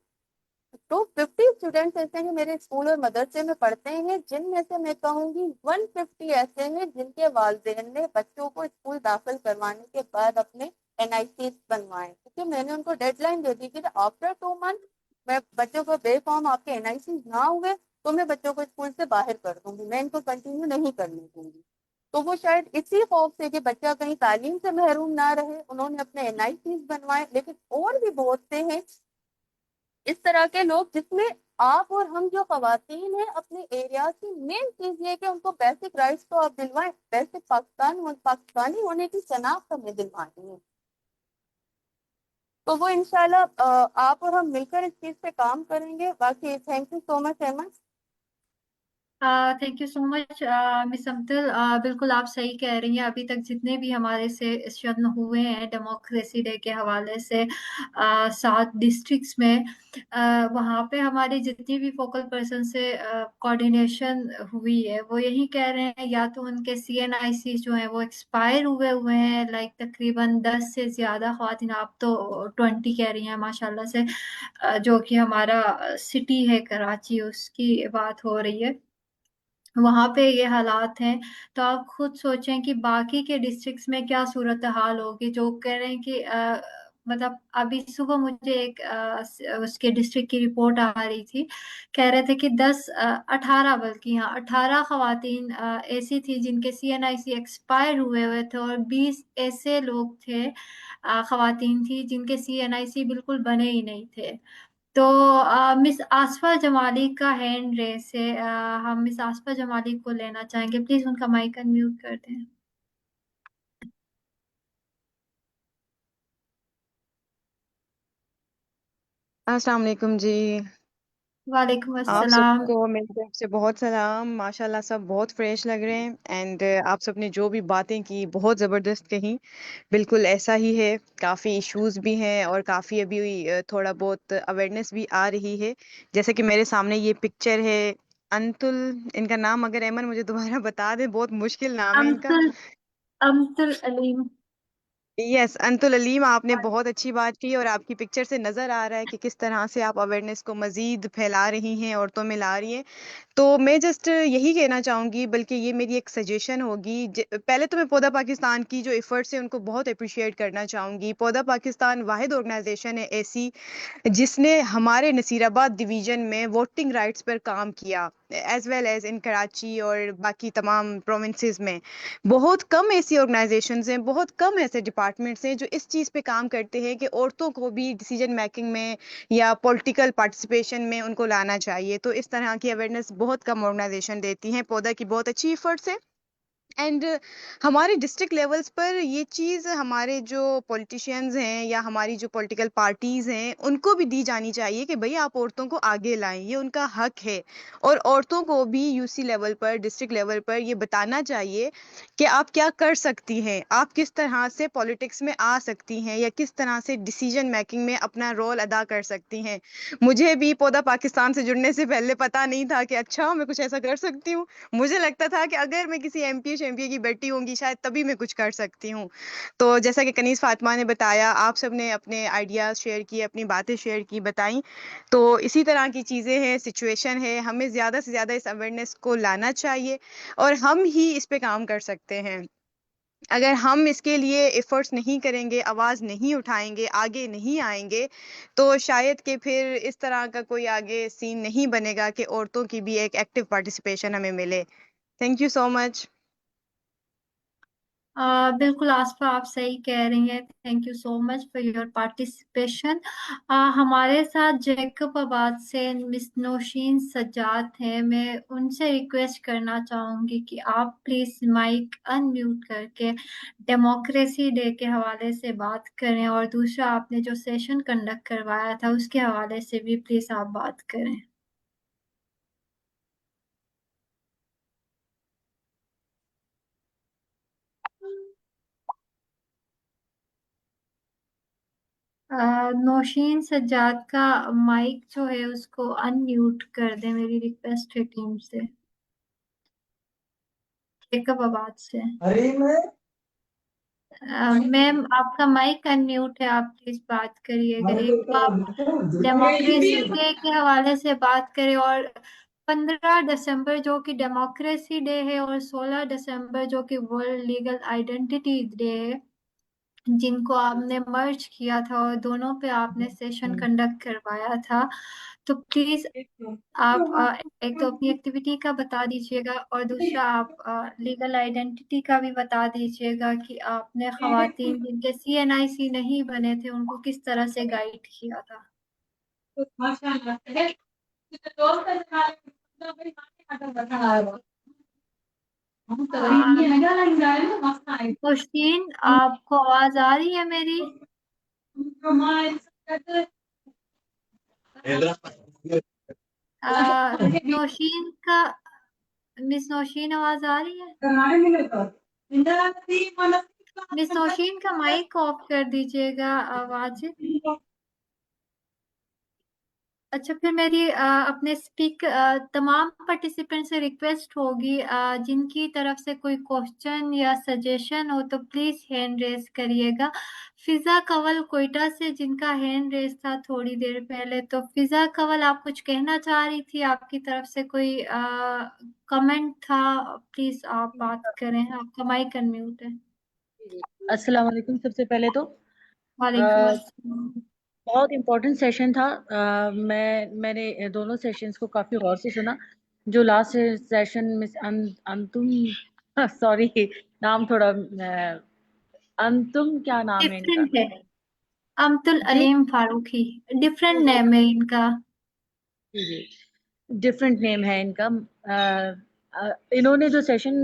250 स्टूडेंट्स ऐसे हैं मेरे स्कूल और मदरसे में पढ़ते हैं, जिनमें से मैं कहूंगी 150 ऐसे हैं जिनके वालदेन ने बच्चों को स्कूल दाखिल करवाने के बाद अपने एनआईसी बनवाए, क्योंकि मैंने उनको डेडलाइन दे दी कि आफ्टर 2 मंथ मैं बच्चों को बेफॉर्म आपके एनआईसी ना हुए तो मैं बच्चों को स्कूल से बाहर कर दूंगी, मैं इनको कंटिन्यू नहीं करने दूंगी। तो वो शायद इसी खौफ से कि बच्चा कहीं तालीम से महरूम ना रहे, उन्होंने अपने एनआईसी बनवाए। लेकिन और भी बहुत से हैं इस तरह के लोग जिसमें आप और हम जो खवातीन हैं अपने एरिया की मेन चीज ये है कि उनको बेसिक राइट्स तो आप दिलवाएं, बेसिक पाकिस्तानी होने की शनाख्त हमें दिलवानी है। तो वो इंशाल्लाह आप और हम मिलकर इस चीज पे काम करेंगे। बाकी thank you so much Ahmed. Thank you so much Miss Abdul. बिल्कुल आप सही कह रही हैं। अभी तक जितने भी हमारे से सेशन हुए हैं डेमोक्रेसी डे के हवाले से 7 डिस्ट्रिक्ट्स में, वहाँ पे हमारी जितनी भी फोकल पर्सन से कोऑर्डिनेशन हुई है वो यही कह रहे हैं, या तो उनके सीएनआईसी जो हैं वो एक्सपायर हुए हुए हैं, लाइक तकरीबन 10 से ज़्यादा ख्वातीन, आप तो 20 कह रही हैं माशाल्लाह से, जो कि हमारा सिटी है कराची उसकी बात हो रही है, वहां पे ये हालात हैं। तो आप खुद सोचें कि बाकी के डिस्ट्रिक्ट्स में क्या सूरत हाल होगी। जो कह रहे हैं कि मतलब अभी सुबह मुझे एक उसके डिस्ट्रिक्ट की रिपोर्ट आ रही थी, कह रहे थे कि 18 बल्कि हाँ 18 खवातीन ऐसी थी जिनके सीएनआईसी एक्सपायर हुए हुए थे, और 20 ऐसे लोग थे, खवातीन थी जिनके सीएनआईसी बिल्कुल बने ही नहीं थे। तो मिस आसफा जमाली का हैंड रेस है, हम मिस आसफा जमाली को लेना चाहेंगे, प्लीज उनका माइक अनम्यूट कर दें। अस्सलाम वालेकुम जी। वालेकुम आप अस्सलाम। सबको मेरी तरफ से बहुत सलाम। माशाल्लाह सब बहुत फ्रेश लग रहे हैं एंड आप सबने जो भी बातें की बहुत ज़बरदस्त कही। बिल्कुल ऐसा ही है, काफ़ी इश्यूज भी हैं और काफ़ी अभी थोड़ा बहुत अवेयरनेस भी आ रही है। जैसे कि मेरे सामने ये पिक्चर है, अंतुल इनका नाम, अगर अहमद मुझे दोबारा बता दे, बहुत मुश्किल नाम है इनका। अम्तुल अम्तुल अलीम। यस, अंतुल अलीम, आपने बहुत अच्छी बात की और आपकी पिक्चर से नज़र आ रहा है कि किस तरह से आप अवेयरनेस को मज़ीद फैला रही हैं, औरतों में ला रही हैं। तो मैं जस्ट यही कहना चाहूँगी, बल्कि ये मेरी एक सजेशन होगी। पहले तो मैं पौधा पाकिस्तान की जो एफर्ट्स हैं उनको बहुत अप्रिशिएट करना चाहूँगी। पौधा पाकिस्तान वाहिद ऑर्गेनाइजेशन है ऐसी जिसने हमारे नसीराबाद डिवीज़न में वोटिंग राइट्स पर काम किया, as well as in Karachi और बाकी तमाम प्रोविंसेस में। बहुत कम ऐसी ऑर्गेनाइजेशंस हैं, बहुत कम ऐसे डिपार्टमेंट्स हैं जो इस चीज़ पे काम करते हैं कि औरतों को भी डिसीजन मेकिंग में या पॉलिटिकल पार्टिसिपेशन में उनको लाना चाहिए। तो इस तरह की अवेयरनेस बहुत कम ऑर्गेनाइजेशन देती हैं। पौधा की बहुत अच्छी एफर्ट्स है एंड हमारे डिस्ट्रिक्ट लेवल्स पर ये चीज़ हमारे जो पॉलिटिशियंस हैं या हमारी जो पॉलिटिकल पार्टीज़ हैं उनको भी दी जानी चाहिए कि भाई आप औरतों को आगे लाएं, ये उनका हक है। और औरतों को भी यूसी लेवल पर, डिस्ट्रिक्ट लेवल पर ये बताना चाहिए कि आप क्या कर सकती हैं, आप किस तरह से पॉलिटिक्स में आ सकती हैं या किस तरह से डिसीजन मेकिंग में अपना रोल अदा कर सकती हैं। मुझे भी पौधा पाकिस्तान से जुड़ने से पहले पता नहीं था कि अच्छा मैं कुछ ऐसा कर सकती हूँ। मुझे लगता था कि अगर मैं किसी एमपी शैम्पी की बेटी होंगी शायद तभी मैं कुछ कर सकती हूँ। तो जैसा कि कनीज फातिमा ने बताया, आप सब ने अपने आइडियाज शेयर किए, अपनी बातें शेयर की, बताई। तो इसी तरह की चीज़ें हैं, सिचुएशन है, हमें ज़्यादा से ज़्यादा इस अवेयरनेस को लाना चाहिए और हम ही इस पे काम कर सकते हैं। اگر ہم اس کے لیے ایفرٹس نہیں کریں گے، آواز نہیں اٹھائیں گے، آگے نہیں آئیں گے، تو شاید کہ پھر اس طرح کا کوئی آگے سین نہیں بنے گا کہ عورتوں کی بھی ایک ایکٹیو پارٹیسپیشن ہمیں ملے. تھینک یو سو مچ. بالکل آصفہ، آپ صحیح کہہ رہی ہیں. Thank you so much for your participation. ہمارے ساتھ جیکب آباد سے مس نوشین سجاد ہیں. میں ان سے ریکویسٹ کرنا چاہوں گی کہ آپ پلیز مائک ان میوٹ کر کے ڈیموکریسی ڈے کے حوالے سے بات کریں، اور دوسرا آپ نے جو سیشن کنڈکٹ کروایا تھا اس کے حوالے سے بھی پلیز آپ بات کریں. نوشین سجاد کا مائک جو ہے اس کو ان میوٹ کر دیں، میری ریکویسٹ ہے ٹیم سے. جیکب آباد سے میم آپ کا مائک ان میوٹ ہے، آپ پلیز بات کریے گا. ایک تو آپ ڈیموکریسی ڈے کے حوالے سے بات کریں، اور 15 دسمبر جو کہ ڈیموکریسی ڈے ہے، اور 16 دسمبر جو کہ ورلڈ لیگل آئیڈینٹی ڈے ہے، جن کو آپ نے مرج کیا تھا اور دونوں پہ آپ نے سیشن کنڈکٹ کروایا تھا. تو پلیز آپ ایک تو اپنی ایکٹیویٹی کا بتا دیجیے گا، اور دوسرا آپ لیگل آئیڈینٹی کا بھی بتا دیجیے گا کہ آپ نے خواتین جن کے CNIC نہیں بنے تھے ان کو کس طرح سے گائیڈ کیا تھا. خوشین، آپ کو آواز آ رہی ہے میری؟ نوشین کا مس نوشین آواز آ رہی ہے؟ مس نوشین کا مائک آف کر دیجیے گا آواز. اچھا، پھر میری اپنے تمام پارٹیسپینٹ سے ریکویسٹ ہوگی، جن کی طرف سے کوئی کوشچن یا سجیشن ہو تو پلیز ہینڈ ریز کریے گا. فضا کنول کوئٹہ سے جن کا ہینڈ ریز تھا تھوڑی دیر پہلے، تو فضا کنول آپ کچھ کہنا چاہ رہی تھی، آپ کی طرف سے کوئی کمنٹ تھا؟ پلیز آپ بات کریں، آپ کا مائک ان میوٹ ہے. السلام علیکم. سب سے پہلے تو وعلیکم السلام. بہت امپورٹنٹ سیشن تھا. میں نے دونوں سیشنز کو کافی غور سے سنا. جو لاسٹ سیشن مس انتم سوری نام تھوڑا انتم کیا نام ہے ان کا؟ ڈفرینٹ ہے، امت جی العلیم فاروقی، ڈفرینٹ نیم ہے ان کا. جی ڈفرینٹ نیم ہے ان کا. انہوں نے جو سیشن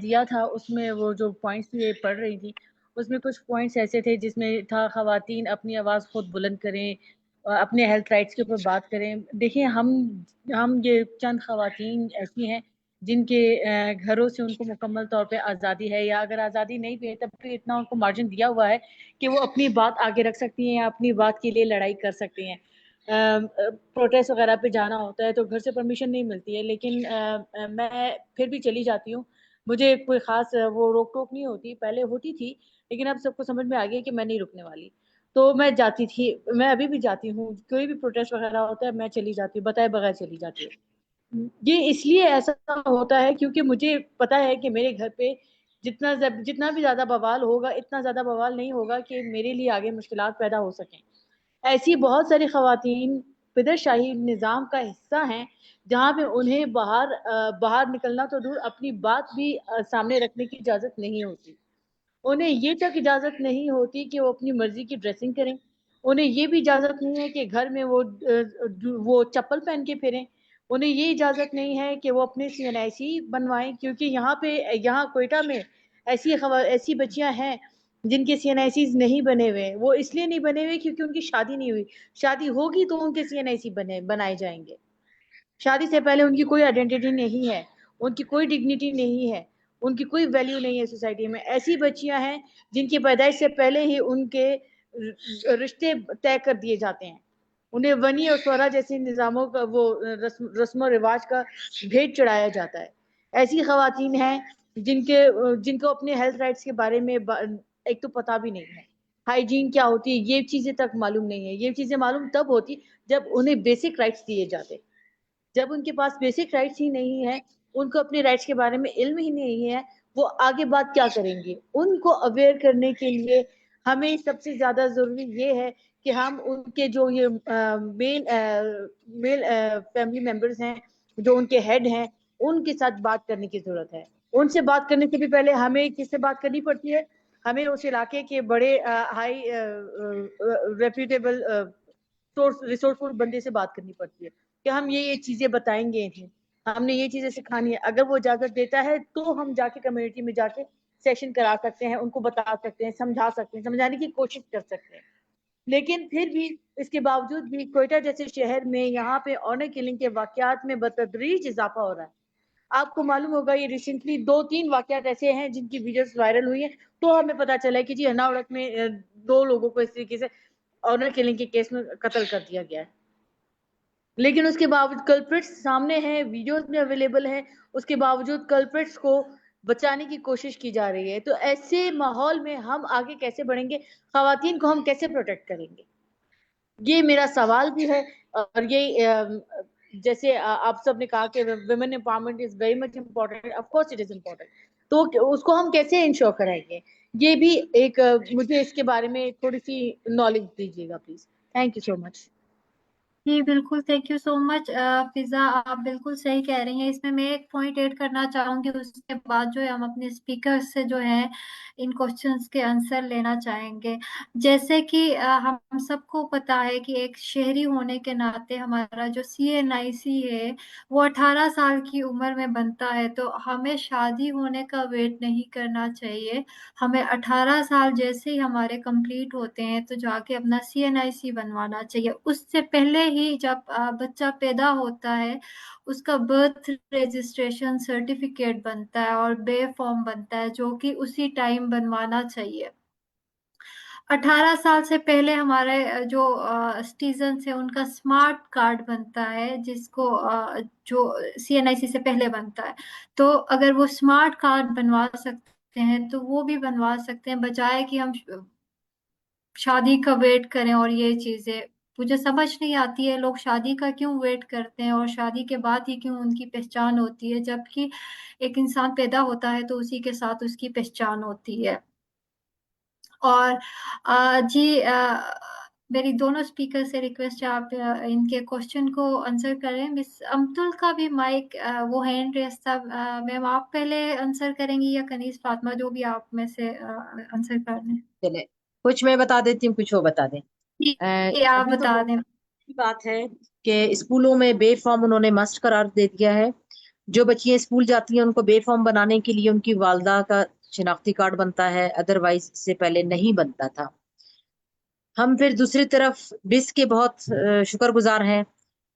دیا تھا اس میں وہ جو پوائنٹس یہ پڑھ رہی تھی اس میں کچھ پوائنٹس ایسے تھے جس میں تھا خواتین اپنی آواز خود بلند کریں، اپنے ہیلتھ رائٹس کے اوپر بات کریں. دیکھیں ہم یہ چند خواتین ایسی ہیں جن کے گھروں سے ان کو مکمل طور پہ آزادی ہے، یا اگر آزادی نہیں بھی ہے تب بھی اتنا ان کو مارجن دیا ہوا ہے کہ وہ اپنی بات آگے رکھ سکتی ہیں یا اپنی بات کے لیے لڑائی کر سکتی ہیں. پروٹیسٹ وغیرہ پہ جانا ہوتا ہے تو گھر سے پرمیشن نہیں ملتی ہے، لیکن میں پھر بھی چلی جاتی ہوں. مجھے کوئی خاص وہ روک ٹوک نہیں ہوتی، پہلے ہوتی تھی لیکن اب سب کو سمجھ میں آ گیا کہ میں نہیں رکنے والی. تو میں جاتی تھی، میں ابھی بھی جاتی ہوں. کوئی بھی پروٹیسٹ وغیرہ ہوتا ہے میں چلی جاتی ہوں، بتائے بغیر چلی جاتی ہوں. یہ اس لیے ایسا ہوتا ہے کیونکہ مجھے پتا ہے کہ میرے گھر پہ جتنا بھی زیادہ بوال ہوگا اتنا زیادہ بوال نہیں ہوگا کہ میرے لیے آگے مشکلات پیدا ہو سکیں. ایسی بہت ساری خواتین پدر شاہی نظام کا حصہ ہیں جہاں پہ انہیں باہر نکلنا تو دور اپنی بات بھی سامنے رکھنے کی اجازت نہیں ہوتی. انہیں یہ تک اجازت نہیں ہوتی کہ وہ اپنی مرضی کی ڈریسنگ کریں. انہیں یہ بھی اجازت نہیں ہے کہ گھر میں وہ چپل پہن کے پھریں. انہیں یہ اجازت نہیں ہے کہ وہ اپنے CNIC بنوائیں، کیونکہ یہاں کوئٹہ میں ایسی بچیاں ہیں جن کے CNICs نہیں بنے ہوئے. وہ اس لیے نہیں بنے ہوئے کیونکہ ان کی شادی نہیں ہوئی. شادی ہوگی تو ان کے CNIC بنائے جائیں گے. شادی سے پہلے ان کی کوئی آئیڈینٹی نہیں ہے، ان کی کوئی ڈگنیٹی نہیں ہے، ان کی کوئی ویلیو نہیں ہے سوسائٹی میں. ایسی بچیاں ہیں جن کی پیدائش سے پہلے ہی ان کے رشتے طے کر دیے جاتے ہیں. انہیں ونی اور سورا جیسے نظاموں کا وہ رسم و رواج کا بھیٹ چڑھایا جاتا ہے. ایسی خواتین ہیں جن کو اپنے ہیلتھ رائٹس کے بارے میں ایک تو پتہ بھی نہیں ہے، ہائیجین کیا ہوتی ہے یہ چیزیں تک معلوم نہیں ہے. یہ چیزیں معلوم تب ہوتی جب انہیں بیسک رائٹس دیے جاتے. جب ان کے پاس بیسک رائٹس ہی نہیں ہے، ان کو اپنے رائٹس کے بارے میں علم ہی نہیں ہے، وہ آگے بات کیا کریں گے. ان کو اویئر کرنے کے لیے ہمیں سب سے زیادہ ضروری یہ ہے کہ ہم ان کے جو یہ میل فیملی ممبرز ہیں، جو ان کے ہیڈ ہیں، ان کے ساتھ بات کرنے کی ضرورت ہے. ان سے بات کرنے سے بھی پہلے ہمیں کس سے بات کرنی پڑتی ہے؟ ہمیں اس علاقے کے بڑے ہائی ریپیوٹیبل ریسورسفل بندے سے بات کرنی پڑتی ہے کہ ہم یہ چیزیں بتائیں گے انہیں، ہم نے یہ چیزیں سکھانی ہے. اگر وہ اجازت دیتا ہے تو ہم جا کے کمیونٹی میں جا کے سیشن کرا سکتے ہیں، ان کو بتا سکتے ہیں، سمجھا سکتے ہیں، سمجھانے کی کوشش کر سکتے ہیں. لیکن پھر بھی اس کے باوجود بھی کوئٹہ جیسے شہر میں یہاں پہ آنر کلنگ کے واقعات میں بتدریج اضافہ ہو رہا ہے. آپ کو معلوم ہوگا یہ ریسنٹلی 2-3 واقعات ایسے ہیں جن کی ویڈیوز وائرل ہوئی ہیں، تو ہمیں پتا چلا ہے کہ جی ہناوڑک میں 2 لوگوں کو اس طریقے سے آنر کلنگ کے کیس میں قتل کر دیا گیا ہے. لیکن اس کے باوجود کلپرٹس سامنے ہیں، ویڈیوز میں اویلیبل ہیں، اس کے باوجود کلپرٹس کو بچانے کی کوشش کی جا رہی ہے. تو ایسے ماحول میں ہم آگے کیسے بڑھیں گے؟ خواتین کو ہم کیسے پروٹیکٹ کریں گے؟ یہ میرا سوال بھی ہے. اور یہ جیسے آپ سب نے کہا کہ women empowerment is very much important, of course it is important. تو اس کو ہم کیسے انشور کرائیں گے؟ یہ بھی ایک مجھے اس کے بارے میں تھوڑی سی نالج دیجیے گا پلیز. تھینک یو سو مچ. جی بالکل، تھینک یو سو مچ فضا، آپ بالکل صحیح کہہ رہی ہیں. اس میں ایک پوائنٹ ایڈ کرنا چاہوں گی، اس کے بعد جو ہے ہم اپنے اسپیکر سے جو ہے ان کوشچنس کے آنسر لینا چاہیں گے. جیسے کہ ہم سب کو پتا ہے کہ ایک شہری ہونے کے ناطے ہمارا جو CNIC ہے وہ 18 سال کی عمر میں بنتا ہے. تو ہمیں شادی ہونے کا ویٹ نہیں کرنا چاہیے. ہمیں 18 سال جیسے ہی ہمارے کمپلیٹ ہوتے ہیں تو جا کے اپنا CNIC بنوانا چاہیے. اس سے پہلے ہی جب بچہ پیدا ہوتا ہے اس کا برتھ رجسٹریشن سرٹیفکیٹ بنتا ہے اور بے فارم بنتا ہے، جو کہ اسی ٹائم بنوانا چاہیے. 18 سال سے پہلے ہمارے جو سٹیزنس ہیں ان کا اسمارٹ کارڈ بنتا ہے، جس کو جو CNIC سے پہلے بنتا ہے. تو اگر وہ اسمارٹ کارڈ بنوا سکتے ہیں تو وہ بھی بنوا سکتے ہیں، بجائے کہ ہم شادی کا ویٹ کریں. اور یہ چیزیں مجھے سمجھ نہیں آتی ہے، لوگ شادی کا کیوں ویٹ کرتے ہیں اور شادی کے بعد ہی کیوں ان کی پہچان ہوتی ہے، جبکہ ایک انسان پیدا ہوتا ہے تو اسی کے ساتھ اس کی پہچان ہوتی ہے. اور جی میری دونوں اسپیکر سے ریکویسٹ ہے آپ ان کے کوشچن کو آنسر کریں. مس امتل کا بھی مائک وہ ہینڈ ریس تھا. میم آپ پہلے آنسر کریں گی یا کنیز فاطمہ، جو بھی آپ میں سے آنسر کر لیں؟ چلے کچھ میں بتا دیتی ہوں، کچھ وہ بتا دیں. جی آپ ابھی تو بتا دیں. بات ہے کہ اسکولوں میں بے فارم انہوں نے مسٹ قرار دے دیا ہے. جو بچیاں اسکول جاتی ہیں ان کو بے فارم بنانے کے لیے ان کی والدہ کا شناختی کارڈ بنتا ہے، ادروائز سے پہلے نہیں بنتا تھا. ہم پھر دوسری طرف بس کے بہت شکر گزار ہیں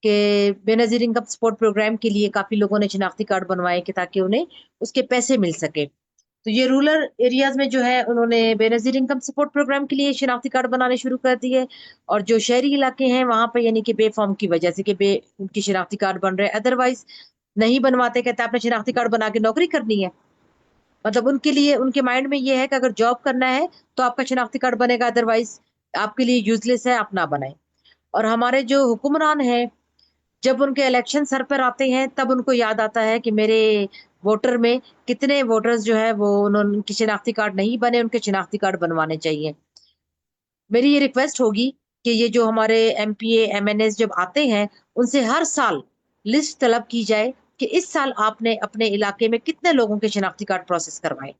کہ بے نظیر انکم سپورٹ پروگرام کے لیے کافی لوگوں نے شناختی کارڈ بنوائے کہ تاکہ انہیں اس کے پیسے مل سکے. تو یہ رورل ایریاز میں جو ہے انہوں نے بے نظیر انکم سپورٹ پروگرام کے لیے شناختی کارڈ بنانے شروع کر دیے. اور جو شہری علاقے ہیں وہاں پہ یعنی کہ بے فارم کی وجہ سے کہ ان کی شناختی کارڈ بن رہے، ادروائز نہیں بنواتے، کہتے آپ نے شناختی کارڈ بنا کے نوکری کرنی ہے. مطلب ان کے لیے ان کے مائنڈ میں یہ ہے کہ اگر جاب کرنا ہے تو آپ کا شناختی کارڈ بنے گا، ادروائز آپ کے لیے یوز لیس ہے، آپ نہ بنائیں. اور ہمارے جو حکمران ہیں جب ان کے الیکشن سر پر آتے ہیں تب ان کو یاد آتا ہے کہ میرے ووٹر میں کتنے ووٹرز جو ہے وہ ان کی شناختی کارڈ نہیں بنے، ان کے شناختی کارڈ بنوانے چاہیے. میری یہ ریکویسٹ ہوگی کہ یہ جو ہمارے MPA MNAs جب آتے ہیں ان سے ہر سال لسٹ طلب کی جائے کہ اس سال آپ نے اپنے علاقے میں کتنے لوگوں کے شناختی کارڈ پروسیس کروائے.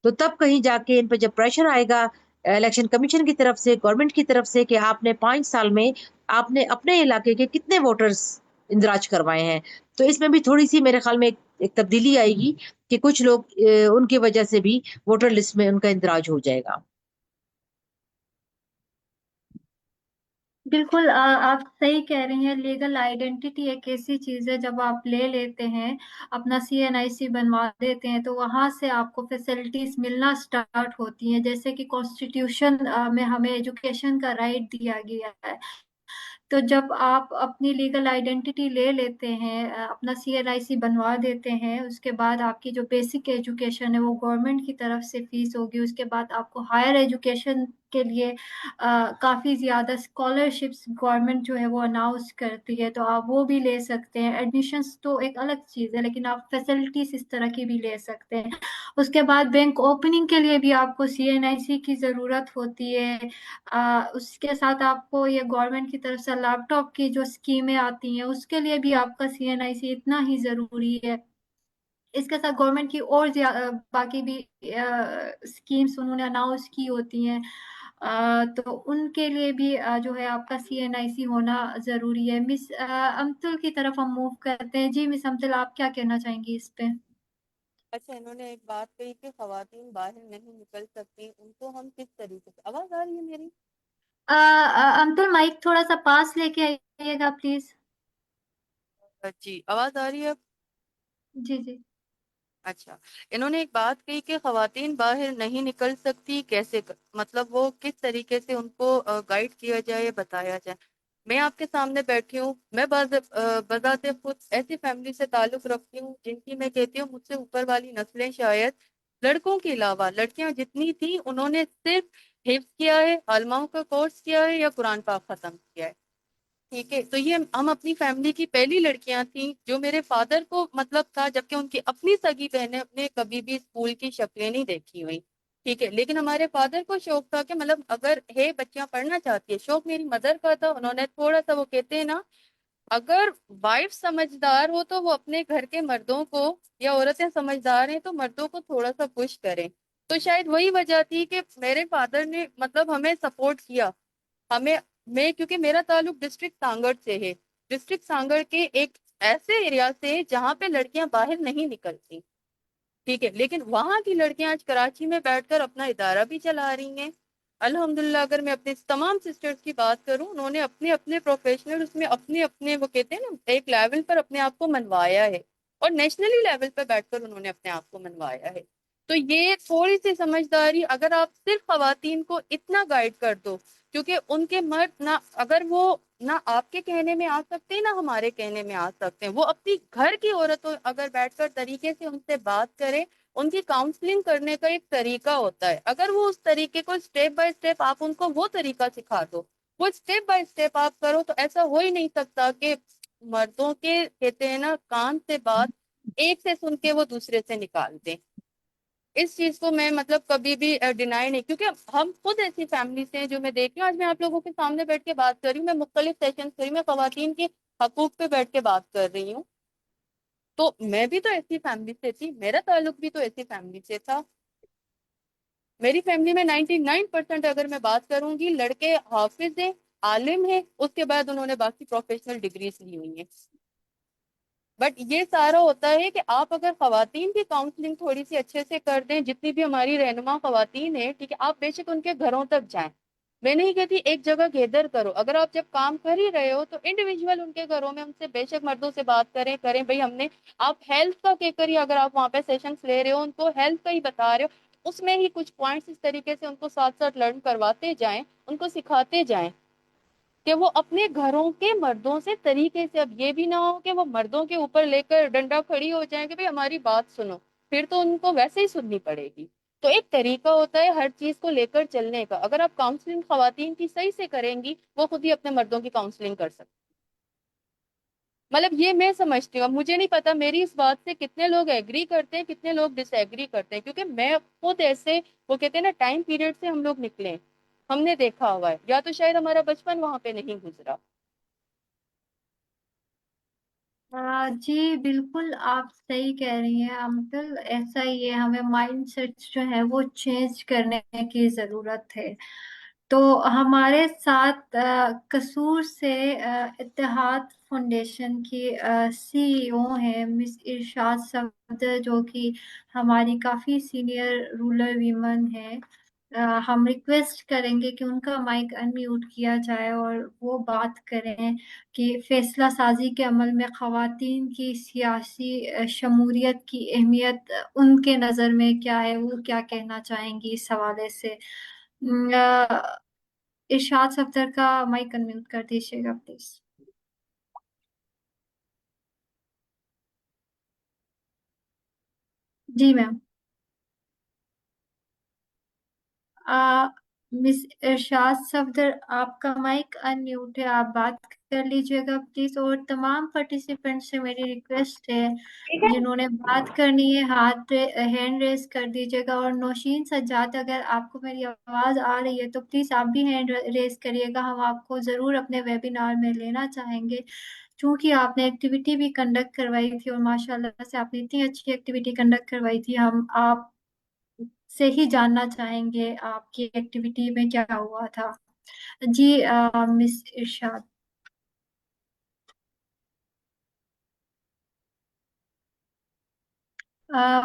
تو تب کہیں جا کے ان پہ جب پریشر آئے گا الیکشن کمیشن کی طرف سے، گورنمنٹ کی طرف سے، کہ آپ نے 5 سال میں آپ نے اپنے علاقے کے کتنے ووٹرز اندراج کروائے ہیں، تو اس میں بھی تھوڑی سی میرے خیال میں ایک تبدیلی آئے گی کہ کچھ لوگ ان کی وجہ سے بھی ووٹر لسٹ میں ان کا اندراج ہو جائے گا. بالکل آپ صحیح کہہ رہی ہیں. لیگل آئیڈینٹی ایک ایسی چیز ہے، جب آپ لے لیتے ہیں اپنا CNIC بنوا دیتے ہیں تو وہاں سے آپ کو فیسلٹیز ملنا سٹارٹ ہوتی ہیں. جیسے کہ کانسٹیٹیوشن میں ہمیں ایجوکیشن کا رائٹ دیا گیا ہے. تو جب آپ اپنی لیگل آئیڈینٹی لے لیتے ہیں، اپنا CNIC بنوا دیتے ہیں، اس کے بعد آپ کی جو بیسک ایجوکیشن ہے وہ گورنمنٹ کی طرف سے فیس ہوگی. اس کے بعد آپ کو ہائر ایجوکیشن کے لیے کافی زیادہ اسکالرشپس گورنمنٹ جو ہے وہ اناؤنس کرتی ہے، تو آپ وہ بھی لے سکتے ہیں. ایڈمیشنس تو ایک الگ چیز ہے، لیکن آپ فیسلٹیز اس طرح کی بھی لے سکتے ہیں. اس کے بعد بینک اوپننگ کے لیے بھی آپ کو CNIC کی ضرورت ہوتی ہے. اس کے ساتھ آپ کو یہ گورنمنٹ کی طرف سے لیپ ٹاپ کی جو اسکیمیں آتی ہیں اس کے لیے بھی آپ کا CNIC اتنا ہی ضروری ہے. اس کے ساتھ گورنمنٹ کی اور باقی بھی اسکیمس انہوں نے اناؤنس کی ہوتی ہیں، تو ان کے لیے بھی جو ہے آپ کا CNIC ہونا ضروری ہے. مس امتل کی طرف ہم موو کرتے ہیں. جی مس امتل، آپ کیا کہنا چاہیں گی اس پہ؟ اچھا، انہوں نے ایک بات کہی کہ خواتین باہر نہیں نکل سکتی، ان کو ہم کس طریقے سے، آواز آ رہی ہے میری؟ امتل مائک تھوڑا سا پاس لے کے آئیے گا پلیز. جی، آواز آ رہی ہے؟ جی جی. اچھا، انہوں نے ایک بات کہی کہ خواتین باہر نہیں نکل سکتی، کیسے مطلب وہ کس طریقے سے ان کو گائیڈ کیا جائے، بتایا جائے. میں آپ کے سامنے بیٹھی ہوں، میں بذات خود ایسی فیملی سے تعلق رکھتی ہوں جن کی میں کہتی ہوں مجھ سے اوپر والی نسلیں شاید لڑکوں کے علاوہ لڑکیاں جتنی تھیں انہوں نے صرف حفظ کیا ہے، علماؤں کا کورس کیا ہے یا قرآن پاک ختم کیا ہے. ٹھیک ہے، تو یہ ہم اپنی فیملی کی پہلی لڑکیاں تھیں جو میرے فادر کو مطلب تھا، جبکہ ان کی اپنی سگی بہنیں اپنے کبھی بھی اسکول کی شکلیں نہیں دیکھی ہوئی. ٹھیک ہے، لیکن ہمارے فادر کو شوق تھا کہ مطلب اگر ہے بچیاں پڑھنا چاہتی ہے، شوق میری مدر کا تھا. انہوں نے تھوڑا سا، وہ کہتے ہیں نا، اگر وائف سمجھدار ہو تو وہ اپنے گھر کے مردوں کو، یا عورتیں سمجھدار ہیں تو مردوں کو تھوڑا سا پش کریں. تو شاید وہی وجہ تھی کہ میرے فادر نے مطلب ہمیں سپورٹ کیا. ہمیں کیونکہ میرا تعلق ڈسٹرکٹ سانگڑ سے ہے، ڈسٹرکٹ سانگڑ کے ایک ایسے ایریا سے جہاں پہ لڑکیاں باہر نہیں نکلتی. ٹھیک ہے، لیکن وہاں کی لڑکیاں آج کراچی میں بیٹھ کر اپنا ادارہ بھی چلا رہی ہیں. الحمدللہ. اگر میں اپنے تمام سسٹرز کی بات کروں، انہوں نے اپنے اپنے پروفیشنل اس میں اپنے وہ کہتے ہیں نا ایک لیول پر اپنے آپ کو منوایا ہے، اور نیشنلی لیول پر بیٹھ کر انہوں نے اپنے آپ کو منوایا ہے. تو یہ تھوڑی سی سمجھداری، اگر آپ صرف خواتین کو اتنا گائیڈ کر دو، کیونکہ ان کے مرد نہ، اگر وہ نہ آپ کے کہنے میں آ سکتے نہ ہمارے کہنے میں آ سکتے ہیں، وہ اپنی گھر کی عورتوں اگر بیٹھ کر طریقے سے ان سے بات کرے، ان کی کاؤنسلنگ کرنے کا ایک طریقہ ہوتا ہے. اگر وہ اس طریقے کو اسٹیپ بائی اسٹیپ آپ ان کو وہ طریقہ سکھا دو، وہ اسٹیپ بائی اسٹیپ آپ کرو، تو ایسا ہو ہی نہیں سکتا کہ مردوں کے کہتے ہیں نا کان سے بات ایک سے سن کے وہ دوسرے سے نکال دیں. اس چیز کو میں مطلب کبھی بھی ڈینائی نہیں، کیونکہ ہم خود ایسی فیملی سے ہیں جو میں دیکھ رہی ہوں. آج میں آپ لوگوں کے سامنے بیٹھ کے بات کر رہی ہوں، میں مختلف سیشن کر رہی ہوں، میں خواتین کے حقوق پہ بیٹھ کے بات کر رہی ہوں. تو میں بھی تو ایسی فیملی سے تھی، میرا تعلق بھی تو ایسی فیملی سے تھا. میری فیملی میں 99% اگر میں بات کروں گی لڑکے حافظ ہیں، عالم ہیں، اس کے بعد انہوں نے باقی پروفیشنل ڈگریز لی ہوئی ہیں. بٹ یہ سارا ہوتا ہے کہ آپ اگر خواتین کی کاؤنسلنگ تھوڑی سی اچھے سے کر دیں، جتنی بھی ہماری رہنما خواتین ہیں، ٹھیک ہے، آپ بے شک ان کے گھروں تک جائیں. میں نہیں کہتی ایک جگہ گیدر کرو، اگر آپ جب کام کر ہی رہے ہو تو انڈیویجول ان کے گھروں میں ان سے بے شک مردوں سے بات کریں بھائی ہم نے، آپ ہیلتھ کا کہہ کر ہی اگر آپ وہاں پہ سیشنز لے رہے ہو، ان کو ہیلتھ کا ہی بتا رہے ہو، اس میں ہی کچھ پوائنٹس اس طریقے سے ان کو ساتھ ساتھ لرن کرواتے جائیں، ان کو سکھاتے جائیں کہ وہ اپنے گھروں کے مردوں سے طریقے سے. اب یہ بھی نہ ہو کہ وہ مردوں کے اوپر لے کر ڈنڈا کھڑی ہو جائیں کہ بھئی ہماری بات سنو، پھر تو ان کو ویسے ہی سننی پڑے گی. تو ایک طریقہ ہوتا ہے ہر چیز کو لے کر چلنے کا. اگر آپ کاؤنسلنگ خواتین کی صحیح سے کریں گی، وہ خود ہی اپنے مردوں کی کاؤنسلنگ کر سکتے. مطلب یہ میں سمجھتی ہوں. اب مجھے نہیں پتا میری اس بات سے کتنے لوگ ایگری کرتے ہیں، کتنے لوگ ڈس ایگری کرتے ہیں، کیونکہ میں خود ایسے وہ کہتے ہیں نا ٹائم پیریڈ سے ہم لوگ نکلے ہیں، ہم نے دیکھا ہوا ہے، یا تو شاید ہمارا بچپن وہاں پہ نہیں گزرا. جی بالکل آپ صحیح کہہ رہی ہیں امتل. ایسا ہی ہے، ہمیں مائنڈ سیٹ جو ہے وہ چینج کرنے کی ضرورت ہے. تو ہمارے ساتھ قصور سے اتحاد فاؤنڈیشن کی CEO ہیں مس ارشاد صفدر، جو کہ ہماری کافی سینئر رولر ویمن ہیں. ہم ریکویسٹ کریں گے کہ ان کا مائک انمیوٹ کیا جائے اور وہ بات کریں کہ فیصلہ سازی کے عمل میں خواتین کی سیاسی شمولیت کی اہمیت ان کے نظر میں کیا ہے، وہ کیا کہنا چاہیں گی اس حوالے سے. ارشاد صفدر کا مائک انمیوٹ کر دیجیے گا پلیز. جی میم. मिस इरशाद सफदर, आपका माइक अनम्यूट है, आप बात कर लीजिएगा प्लीज। और तमाम पार्टिसिपेंट से मेरी रिक्वेस्ट है, ठीक है। जिन्होंने बात करनी है हैंड रेस कर दीजिएगा। और नौशीन सज्जाद, अगर आपको मेरी आवाज आ रही है तो प्लीज आप भी हैंड रेस करिएगा, हम आपको जरूर अपने वेबिनार में लेना चाहेंगे। क्योंकि आपने एक्टिविटी भी कंडक्ट करवाई थी और माशाल्लाह से आपने इतनी अच्छी एक्टिविटी कंडक्ट करवाई थी, हम आप से ही जानना चाहेंगे आपकी एक्टिविटी में क्या हुआ था। जी मिस इरशाद।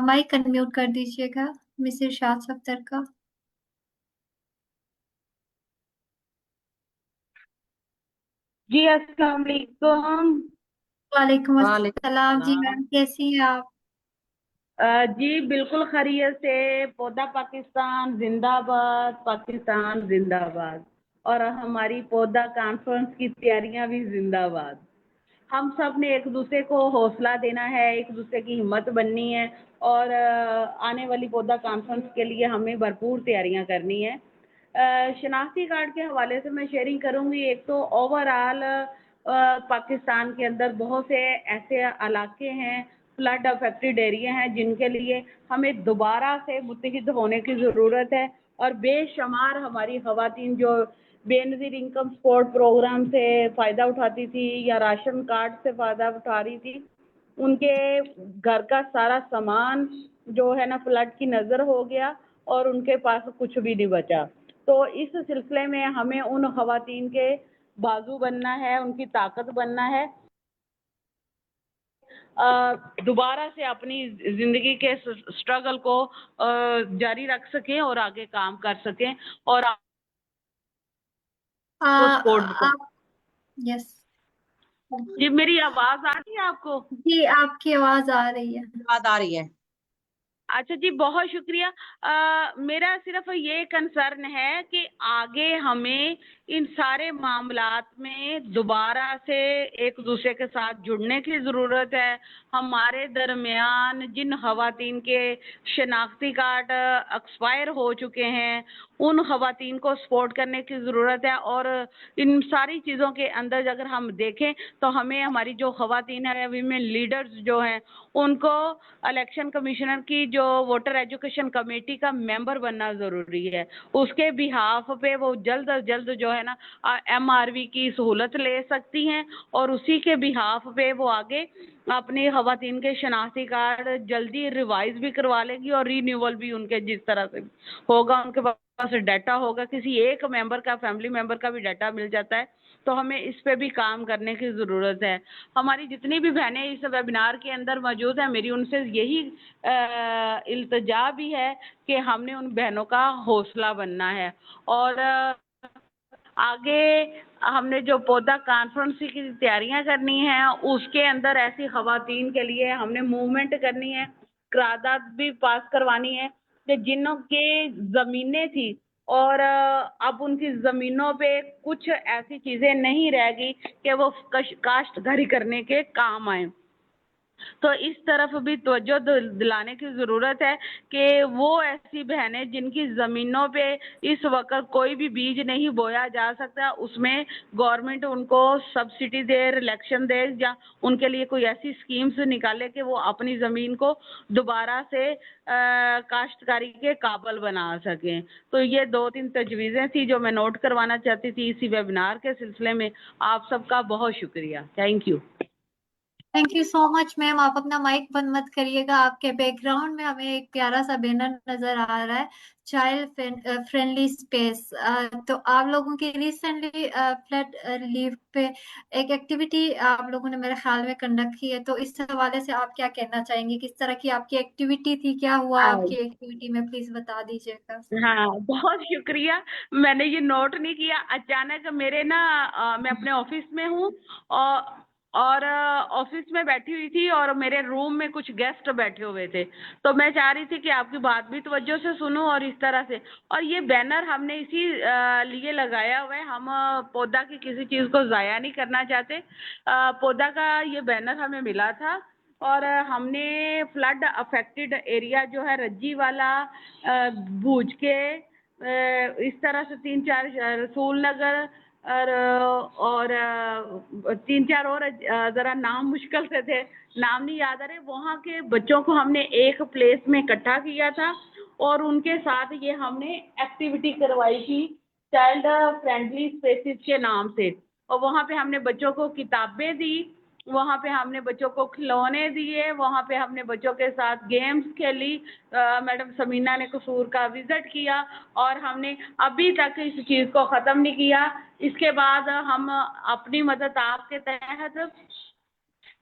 माइक अनम्यूट कर दीजिएगा मिस इरशाद सफ्तर का। जी अस्सलाम वालेकुम। वालेकुम वालेकुम अस्सलाम जी सलाम। मैम, कैसी हैं आप? जी बिल्कुल खैरियत से। पौधा पाकिस्तान जिंदाबाद, पाकिस्तान जिंदाबाद। और हमारी पौधा कॉन्फ्रेंस की तैयारियां भी जिंदाबाद। हम सब ने एक दूसरे को हौसला देना है, एक दूसरे की हिम्मत बननी है और आने वाली पौधा कॉन्फ्रेंस के लिए हमें भरपूर तैयारियां करनी है। शनाख्ती कार्ड के हवाले से मैं शेयरिंग करूंगी। एक तो ओवरऑल पाकिस्तान के अंदर बहुत से ऐसे इलाके हैं, फ्लड अफेक्टेड एरिया हैं, जिनके लिए हमें दोबारा से मुत्तहिद होने की ज़रूरत है। और बेशुमार हमारी ख़वातीन जो बेनज़ीर इनकम सपोर्ट प्रोग्राम से फ़ायदा उठाती थी या राशन कार्ड से फ़ायदा उठा रही थी, उनके घर का सारा सामान जो है ना फ्लड की नज़र हो गया और उनके पास कुछ भी नहीं बचा। तो इस सिलसिले में हमें उन ख़वातीन के बाजू बनना है, उनकी ताकत बनना है, दोबारा से अपनी जिंदगी के स्ट्रगल को जारी रख सकें और आगे काम कर सकें और आपको सपोर्ट कर। आप यस जी मेरी आवाज आ रही है आपको? जी, आपकी आवाज आ रही है। बात आ रही है। अच्छा जी, बहुत शुक्रिया। मेरा सिर्फ ये कंसर्न है कि आगे हमें इन सारे मामलात में दोबारा से एक दूसरे के साथ जुड़ने की ज़रूरत है। हमारे दरमियान जिन ख़वातीन के शनाख्ती कार्ड एक्सपायर हो चुके हैं, उन ख़वातीन को सपोर्ट करने की ज़रूरत है। और इन सारी चीज़ों के अंदर अगर हम देखें तो हमें हमारी जो ख़वातीन है, वीमेन लीडर्स जो हैं, उनको इलेक्शन कमिश्नर की जो वोटर एजुकेशन कमेटी का मेंबर बनना ज़रूरी है। उसके बिहाफ पे वो जल्द अज जल्द जो है ना MRV की सहूलत ले सकती हैं और उसी के बिहाफ पे वो आगे अपनी ख़वातीन के शनाख्ती कार्ड जल्दी रिवाइज भी करवा लेंगी और रीन्यूअल भी उनके जिस तरह से होगा, उनके पास डाटा होगा, किसी एक मेंबर का, फैमिली मेंबर का भी डाटा मिल जाता है। तो हमें इस पे भी काम करने की ज़रूरत है। हमारी जितनी भी बहनें इस वेबिनार के अंदर मौजूद हैं, मेरी उनसे यही इल्तिजा भी है कि हमने उन बहनों का हौसला बनना है और आगे हमने जो पौधा कॉन्फ्रेंस की तैयारियां करनी हैं, उसके अंदर ऐसी ख़वातीन के लिए हमने मूवमेंट करनी है, करारदाद भी पास करवानी है कि जिनों के ज़मीनें थी और अब उनकी ज़मीनों पे कुछ ऐसी चीज़ें नहीं रह गई कि वो काश्तकारी करने के काम आए। तो इस तरफ भी तवज्जो दिलाने की ज़रूरत है कि वो ऐसी बहनें जिनकी ज़मीनों पे इस वक्त कोई भी बीज नहीं बोया जा सकता, उसमें गवर्नमेंट उनको सब्सिडी दे, रिलेक्शन दे, या उनके लिए कोई ऐसी स्कीम्स निकाले कि वो अपनी ज़मीन को दोबारा से काश्तकारी के काबिल बना सकें। तो ये 2-3 तजवीज़ें थी जो मैं नोट करवाना चाहती थी इसी वेबिनार के सिलसिले में। आप सबका बहुत शुक्रिया। Thank you. Thank you so much ma'am. आप अपना माइक बंद मत करिएगा। आपके बैकग्राउंड में हमें एक प्यारा सा बैनर नजर आ रहा है, चाइल्ड फ्रेंडली स्पेस। तो आप लोगों की रिसेंटली फ्लड रिलीफ पे एक एक्टिविटी आप लोगों ने मेरे ख्याल में कंडक्ट की है, तो इस हवाले से आप क्या कहना चाहेंगे? किस तरह की आपकी एक्टिविटी थी, क्या हुआ आपकी एक्टिविटी में, प्लीज बता दीजिएगा। हाँ, बहुत शुक्रिया। मैंने ये नोट नहीं किया, अचानक मेरे ना मैं अपने ऑफिस में हूँ और ऑफिस में बैठी हुई थी और मेरे रूम में कुछ गेस्ट बैठे हुए थे, तो मैं चाह रही थी कि आपकी बात भी तवज्जो से सुनूं और इस तरह से। और ये बैनर हमने इसी लिए लगाया हुआ है, हम पौधा की किसी चीज़ को ज़ाया नहीं करना चाहते। पौधा का ये बैनर हमें मिला था और हमने फ्लड अफेक्टेड एरिया जो है रज्जी वाला, भूज के, इस तरह से 3-4 रसूल नगर और 3-4 और जरा नाम मुश्किल से थे, नाम नहीं याद आ रहे। वहाँ के बच्चों को हमने एक प्लेस में इकट्ठा किया था और उनके साथ ये हमने एक्टिविटी करवाई थी चाइल्ड फ्रेंडली स्पेसिस के नाम से। और वहाँ पे हमने बच्चों को किताबें दी, वहाँ पे हमने बच्चों को खिलौने दिए, वहाँ पे हमने बच्चों के साथ गेम्स खेली। मैडम समीना ने कसूर का विजिट किया और हमने अभी तक इस चीज़ को ख़त्म नहीं किया। इसके बाद हम अपनी मदद आपके तहत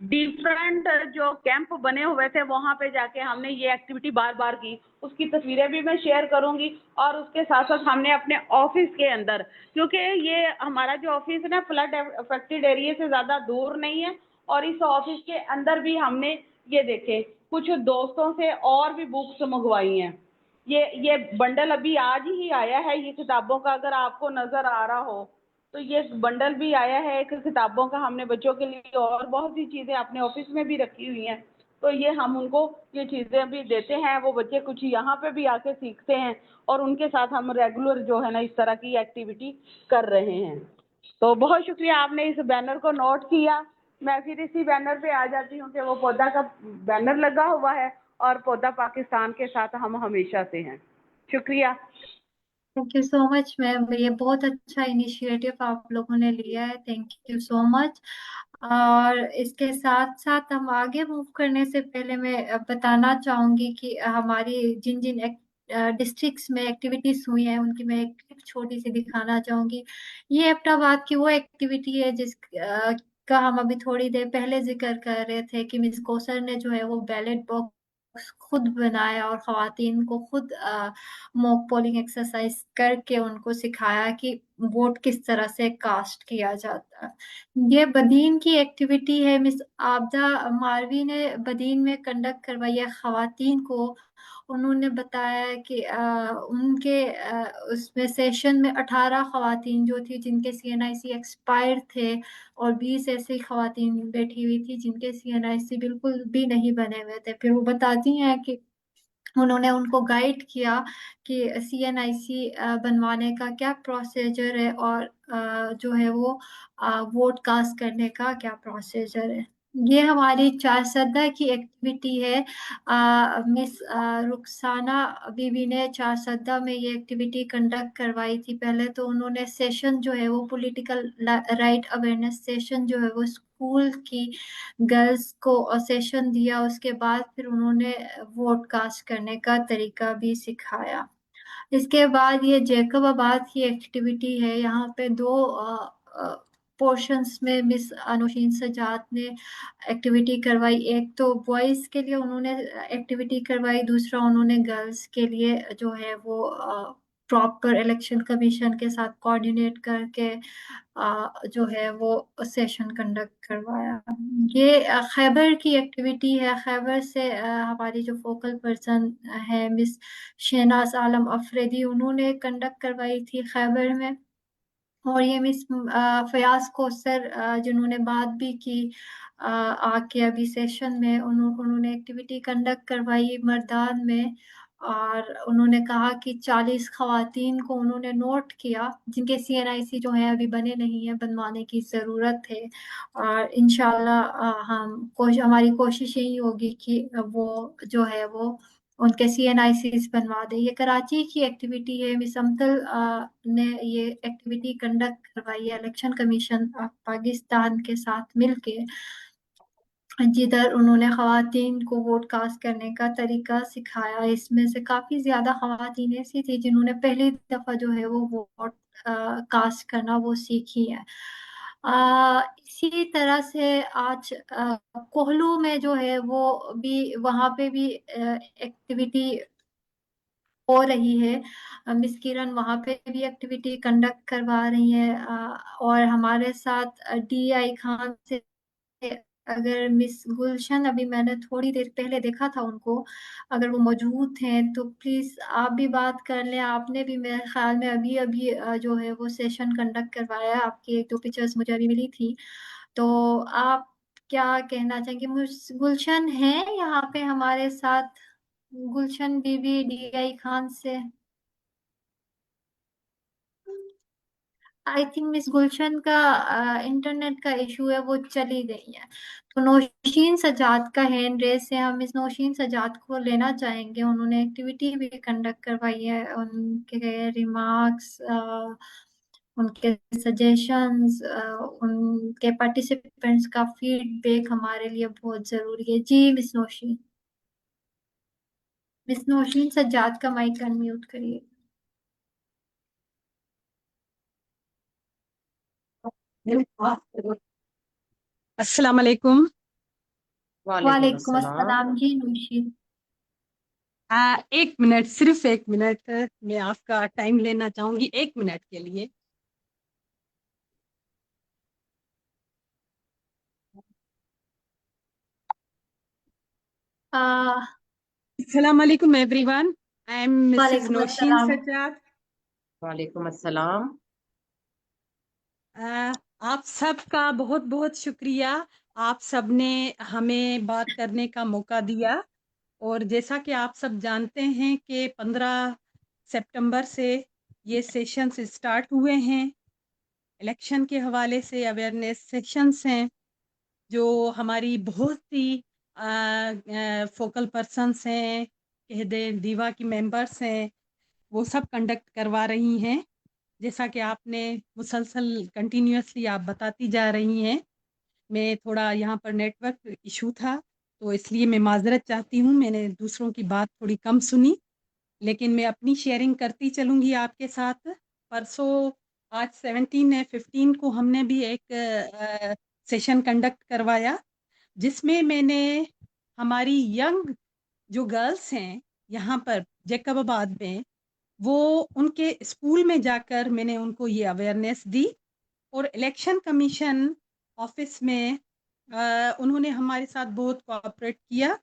डिफरेंट जो कैंप बने हुए थे वहाँ पे जाके हमने ये एक्टिविटी बार बार की। उसकी तस्वीरें भी मैं शेयर करूँगी और उसके साथ साथ हमने अपने ऑफिस के अंदर, क्योंकि ये हमारा जो ऑफिस है ना फ्लड अफेक्टेड एरिया से ज़्यादा दूर नहीं है, और इस ऑफिस के अंदर भी हमने ये देखे कुछ दोस्तों से और भी बुक्स मंगवाई हैं। ये बंडल अभी आज ही आया है ये किताबों का, अगर आपको नज़र आ रहा हो तो ये बंडल भी आया है एक किताबों का। हमने बच्चों के लिए और बहुत सी चीज़ें अपने ऑफिस में भी रखी हुई हैं, तो ये हम उनको ये चीज़ें भी देते हैं। वो बच्चे कुछ यहाँ पे भी आके सीखते हैं और उनके साथ हम रेगुलर जो है ना इस तरह की एक्टिविटी कर रहे हैं। तो बहुत शुक्रिया आपने इस बैनर को नोट किया। मैं फिर इसी बैनर पे आ जाती हूँ कि वो पौधा का बैनर लगा हुआ है और पौधा पाकिस्तान के साथ हम हमेशा से हैं। शुक्रिया। Thank you so much ma'am, ये बहुत अच्छा इनिशिएटिव आप लोगों ने लिया है, थैंक यू सो मच। और इसके साथ साथ हम आगे मूव करने से पहले मैं बताना चाहूंगी कि हमारी जिन जिन डिस्ट्रिक्ट्स में एक्टिविटीज हुई हैं उनकी मैं एक क्लिप छोटी सी दिखाना चाहूंगी। ये एबटाबाद की वो एक्टिविटी है जिस का हम अभी थोड़ी देर पहले जिक्र कर रहे थे कि मिस कोसर ने जो है वो बैलेट बॉक्स खुद बनाया और खवातीन को खुद मॉक पोलिंग एक्सरसाइज करके उनको सिखाया कि वोट किस तरह से कास्ट किया जाता है। ये बदीन की एक्टिविटी है, मिस आबदा मारवी ने बदीन में कंडक्ट करवाई है खवातीन को। उन्होंने बताया कि उनके उसमें सेशन में 18 खवातीन जो थी जिनके CNIC एक्सपायर थे और 20 ऐसी खवातीन बैठी हुई थी जिनके CNIC बिल्कुल भी नहीं बने हुए थे। फिर वो बताती हैं कि उन्होंने उनको गाइड किया कि CNIC बनवाने का क्या प्रोसीजर है और जो है वो वोट कास्ट करने का क्या प्रोसीजर है। ये हमारी चारसद्दा की एक्टिविटी है। मिस रुखसाना बीबी ने चारसद्दा में ये एक्टिविटी कंडक्ट करवाई थी। पहले तो उन्होंने सेशन जो है वो पॉलिटिकल राइट अवेयरनेस सेशन जो है वो स्कूल की गर्ल्स को सेशन दिया, उसके बाद फिर उन्होंने वोट कास्ट करने का तरीका भी सिखाया। इसके बाद ये जैकबाबाद की एक्टिविटी है। यहाँ पे दो पोर्शंस में मिस अनुशीन सजाद ने एक्टिविटी करवाई। एक तो बॉयज के लिए उन्होंने एक्टिविटी करवाई, दूसरा उन्होंने गर्ल्स के लिए जो है वो प्रॉपर इलेक्शन कमीशन के साथ कोऑर्डिनेट करके जो है वो सेशन कंडक्ट करवाया। ये खैबर की एक्टिविटी है। खैबर से हमारी जो फोकल पर्सन है मिस शहनाज आलम अफरीदी, उन्होंने कंडक्ट करवाई थी खैबर में। और ये मिस फयाज कोसर जिन्होंने बात भी की आके अभी सेशन में, उन्होंने एक्टिविटी कंडक्ट करवाई मर्दान में। और उन्होंने कहा कि 40 खवातीन को उन्होंने नोट किया जिनके CNIC जो है अभी बने नहीं है, बनवाने की ज़रूरत है। और इंशाल्लाह हमारी कोशिश यही होगी कि वो जो है वो उनके CNICs बनवा दे। ये कराची की एक्टिविटी है। मिस अमतल ने ये एक्टिविटी कंडक्ट करवाई है इलेक्शन कमीशन ऑफ पाकिस्तान के साथ मिलके, जिधर उन्होंने खवातीन को वोट कास्ट करने का तरीका सिखाया। इसमें से काफी ज्यादा खवातीन ऐसी थी जिन्होंने पहली दफा जो है वो वोट कास्ट करना वो सीखी है। इसी तरह से आज कोहलू में जो है वो भी, वहाँ पे भी एक्टिविटी हो रही है। मिस किरण वहाँ पे भी एक्टिविटी कंडक्ट करवा रही है। और हमारे साथ DI खान से अगर मिस गुलशन, अभी मैंने थोड़ी देर पहले देखा था उनको, अगर वो मौजूद हैं तो प्लीज आप भी बात कर लें। आपने भी मेरे ख्याल में अभी अभी जो है वो सेशन कंडक्ट करवाया है। आपकी एक दो पिक्चर्स मुझे अभी मिली थी, तो आप क्या कहना चाहेंगे? गुलशन है यहाँ पे हमारे साथ? गुलशन बीबी DI खान से। आई थिंक मिस गुलशन का इंटरनेट का इशू है, वो चली गई है। तो नौशीन सजाद का हैंड रेस है, हम मिस नौशीन सजाद को लेना चाहेंगे। उन्होंने एक्टिविटी भी कंडक्ट करवाई है, उनके रिमार्क्स, उनके सजेशंस, उनके पार्टिसिपेंट्स का फीडबैक हमारे लिए बहुत जरूरी है। जी मिस नौशीन सजाद का माइक अनम्यूट करिए। अस्सलाम वालेकुम। वालेकुम वालेकुम अस्सलाम। अस्सलाम जी नौशीन। एक मिनट, सिर्फ एक मिनट, मैं आपका टाइम लेना चाहूंगी 1 मिनट के लिए। आ, अस्सलाम वालेकुम एवरीवन, आई एम मिसेस वालेकुम नौशीन अस्सलाम। सज्जाद। वालेकुम अस्सलाम। आप सबका बहुत बहुत शुक्रिया। आप सबने हमें बात करने का मौका दिया। और जैसा कि आप सब जानते हैं कि 15 सितंबर से ये सेशंस स्टार्ट हुए हैं। इलेक्शन के हवाले से अवेयरनेस सेशंस हैं जो हमारी बहुत सी फोकल पर्सन्स हैं, कह दें दीवा की मेंबर्स हैं, वो सब कंडक्ट करवा रही हैं। जैसा कि आपने मुसलसल कंटिन्यूअसली आप बताती जा रही हैं। मैं थोड़ा यहाँ पर नेटवर्क इशू था तो इसलिए मैं माजरत चाहती हूँ, मैंने दूसरों की बात थोड़ी कम सुनी, लेकिन मैं अपनी शेयरिंग करती चलूँगी आपके साथ। परसों आज 17 है, 15 को हमने भी एक सेशन कंडक्ट करवाया जिसमें मैंने हमारी यंग जो गर्ल्स हैं यहाँ पर जैकबाबाद में, वो उनके स्कूल में जाकर मैंने उनको ये अवेयरनेस दी। और इलेक्शन कमीशन ऑफिस में उन्होंने हमारे साथ बहुत कोऑपरेट किया।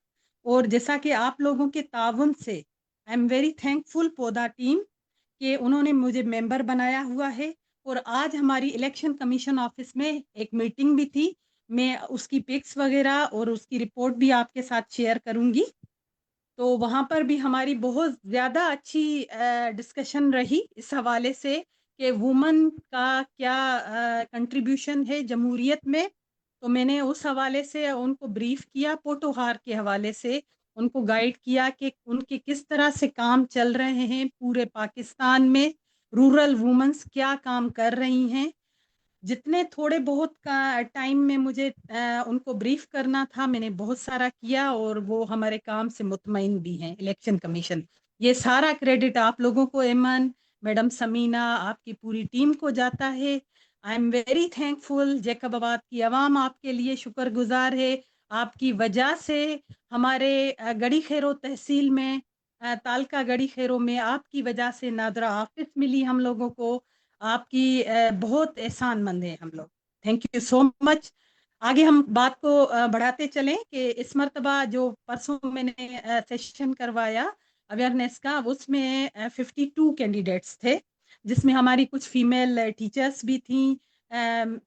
और जैसा कि आप लोगों के ताउन से I am very thankful for the team कि उन्होंने मुझे मेंबर बनाया हुआ है। और आज हमारी इलेक्शन कमीशन ऑफिस में एक मीटिंग भी थी, मैं उसकी पिक्स वगैरह और उसकी रिपोर्ट भी आपके साथ शेयर करूंगी। तो वहाँ पर भी हमारी बहुत ज़्यादा अच्छी डिस्कशन रही इस हवाले से कि वुमन का क्या कंट्रीब्यूशन है जमहूरियत में। तो मैंने उस हवाले से उनको ब्रीफ किया, पोटोहार के हवाले से उनको गाइड किया कि उनके किस तरह से काम चल रहे हैं पूरे पाकिस्तान में, रूरल वुमेन्स क्या काम कर रही हैं। जितने थोड़े बहुत का टाइम में मुझे उनको ब्रीफ करना था मैंने बहुत सारा किया और वो हमारे काम से मुतमईन भी हैं। इलेक्शन कमीशन, ये सारा क्रेडिट आप लोगों को, एमन मैडम, समीना, आपकी पूरी टीम को जाता है। I am very thankful. Jacobabad की आवाम आपके लिए शुक्रगुजार है। आपकी वजह से हमारे गड़ी खैरो तहसील में, तालका गड़ी खैरो में आपकी वजह से नादरा ऑफिस मिली हम लोगों को। आपकी बहुत एहसानमंद है हम लोग। Thank you so much. आगे हम बात को बढ़ाते चलें कि इस मर्तबा जो परसों मैंने सेशन करवाया अवेयरनेस का, उसमें 52 कैंडिडेट्स थे जिसमें हमारी कुछ फीमेल टीचर्स भी थी,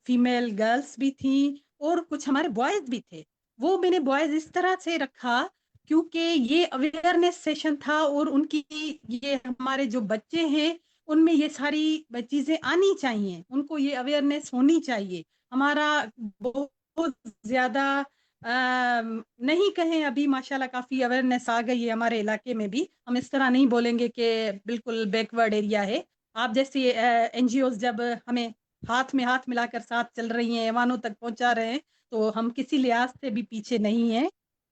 फीमेल गर्ल्स भी थी और कुछ हमारे बॉयज़ भी थे। वो मैंने बॉयज़ इस तरह से रखा क्योंकि ये अवेयरनेस सेशन था और उनकी, ये हमारे जो बच्चे हैं उनमें ये सारी चीज़ें आनी चाहिए, उनको ये अवेयरनेस होनी चाहिए। हमारा बहुत ज़्यादा नहीं कहें, अभी माशाल्लाह काफ़ी अवेयरनेस आ गई है हमारे इलाके में भी। हम इस तरह नहीं बोलेंगे कि बिल्कुल बैकवर्ड एरिया है। आप जैसे NGOs जब हमें हाथ में हाथ मिलाकर साथ चल रही हैं, ऐवानों तक पहुंचा रहे हैं, तो हम किसी लिहाज से भी पीछे नहीं हैं,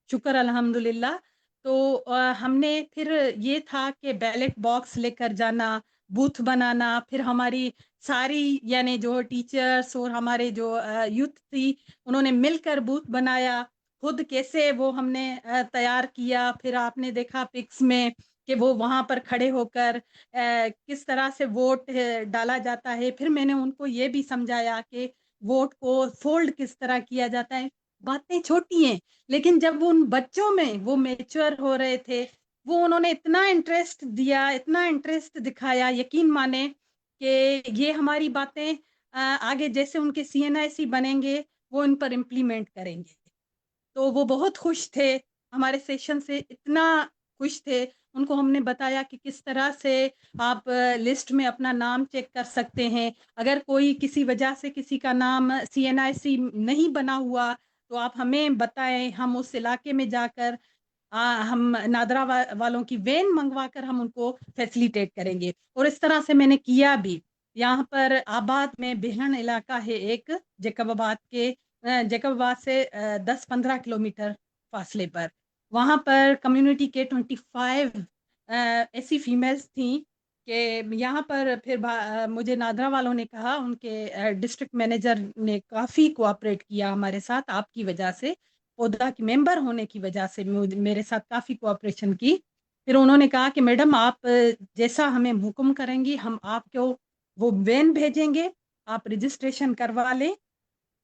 शुक्र अल्हम्दुलिल्लाह। तो हमने फिर ये था कि बैलेट बॉक्स लेकर जाना, बूथ बनाना, फिर हमारी सारी यानी जो टीचर्स और हमारे जो यूथ थी उन्होंने मिलकर बूथ बनाया। खुद कैसे वो हमने तैयार किया, फिर आपने देखा पिक्स में कि वो वहाँ पर खड़े होकर किस तरह से वोट डाला जाता है। फिर मैंने उनको ये भी समझाया कि वोट को फोल्ड किस तरह किया जाता है। बातें छोटी हैं लेकिन जब उन बच्चों में वो मैच्योर हो रहे थे, वो उन्होंने इतना इंटरेस्ट दिया, इतना इंटरेस्ट दिखाया, यकीन माने कि ये हमारी बातें आगे जैसे उनके CNIC बनेंगे वो इन पर इम्प्लीमेंट करेंगे। तो वो बहुत खुश थे हमारे सेशन से, इतना खुश थे। ان کو ہم نے بتایا کہ کس طرح سے آپ لسٹ میں اپنا نام چیک کر سکتے ہیں. اگر کوئی کسی وجہ سے کسی کا نام CNIC نہیں بنا ہوا تو آپ ہمیں بتائیں, ہم اس علاقے میں جا کر ہم نادرا والوں کی وین منگوا کر ہم ان کو فیسیلیٹیٹ کریں گے. اور اس طرح سے میں نے کیا بھی. یہاں پر آباد میں بہن علاقہ ہے ایک, جیکب آباد سے 10-15 کلومیٹر فاصلے پر. وہاں پر کمیونٹی کے 25 ایسی فیمیلز تھیں کہ یہاں پر پھر مجھے نادرا والوں نے کہا, ان کے ڈسٹرکٹ مینیجر نے کافی کوآپریٹ کیا ہمارے ساتھ, آپ کی وجہ سے, پودا کی ممبر ہونے کی وجہ سے میرے ساتھ کافی کوآپریشن کی. پھر انہوں نے کہا کہ میڈم آپ جیسا ہمیں حکم کریں گی ہم آپ کو وہ وین بھیجیں گے, آپ رجسٹریشن کروا لیں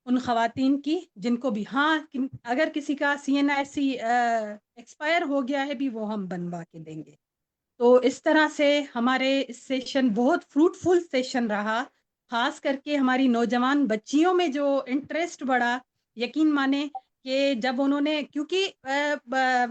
ان خواتین کی جن کو بھی, ہاں اگر کسی کا CNIC ایکسپائر ہو گیا ہے بھی وہ ہم بنوا کے دیں گے. تو اس طرح سے ہمارے سیشن بہت فروٹفل سیشن رہا. خاص کر کے ہماری نوجوان بچیوں میں جو انٹرسٹ بڑھا, یقین مانے کہ جب انہوں نے, کیونکہ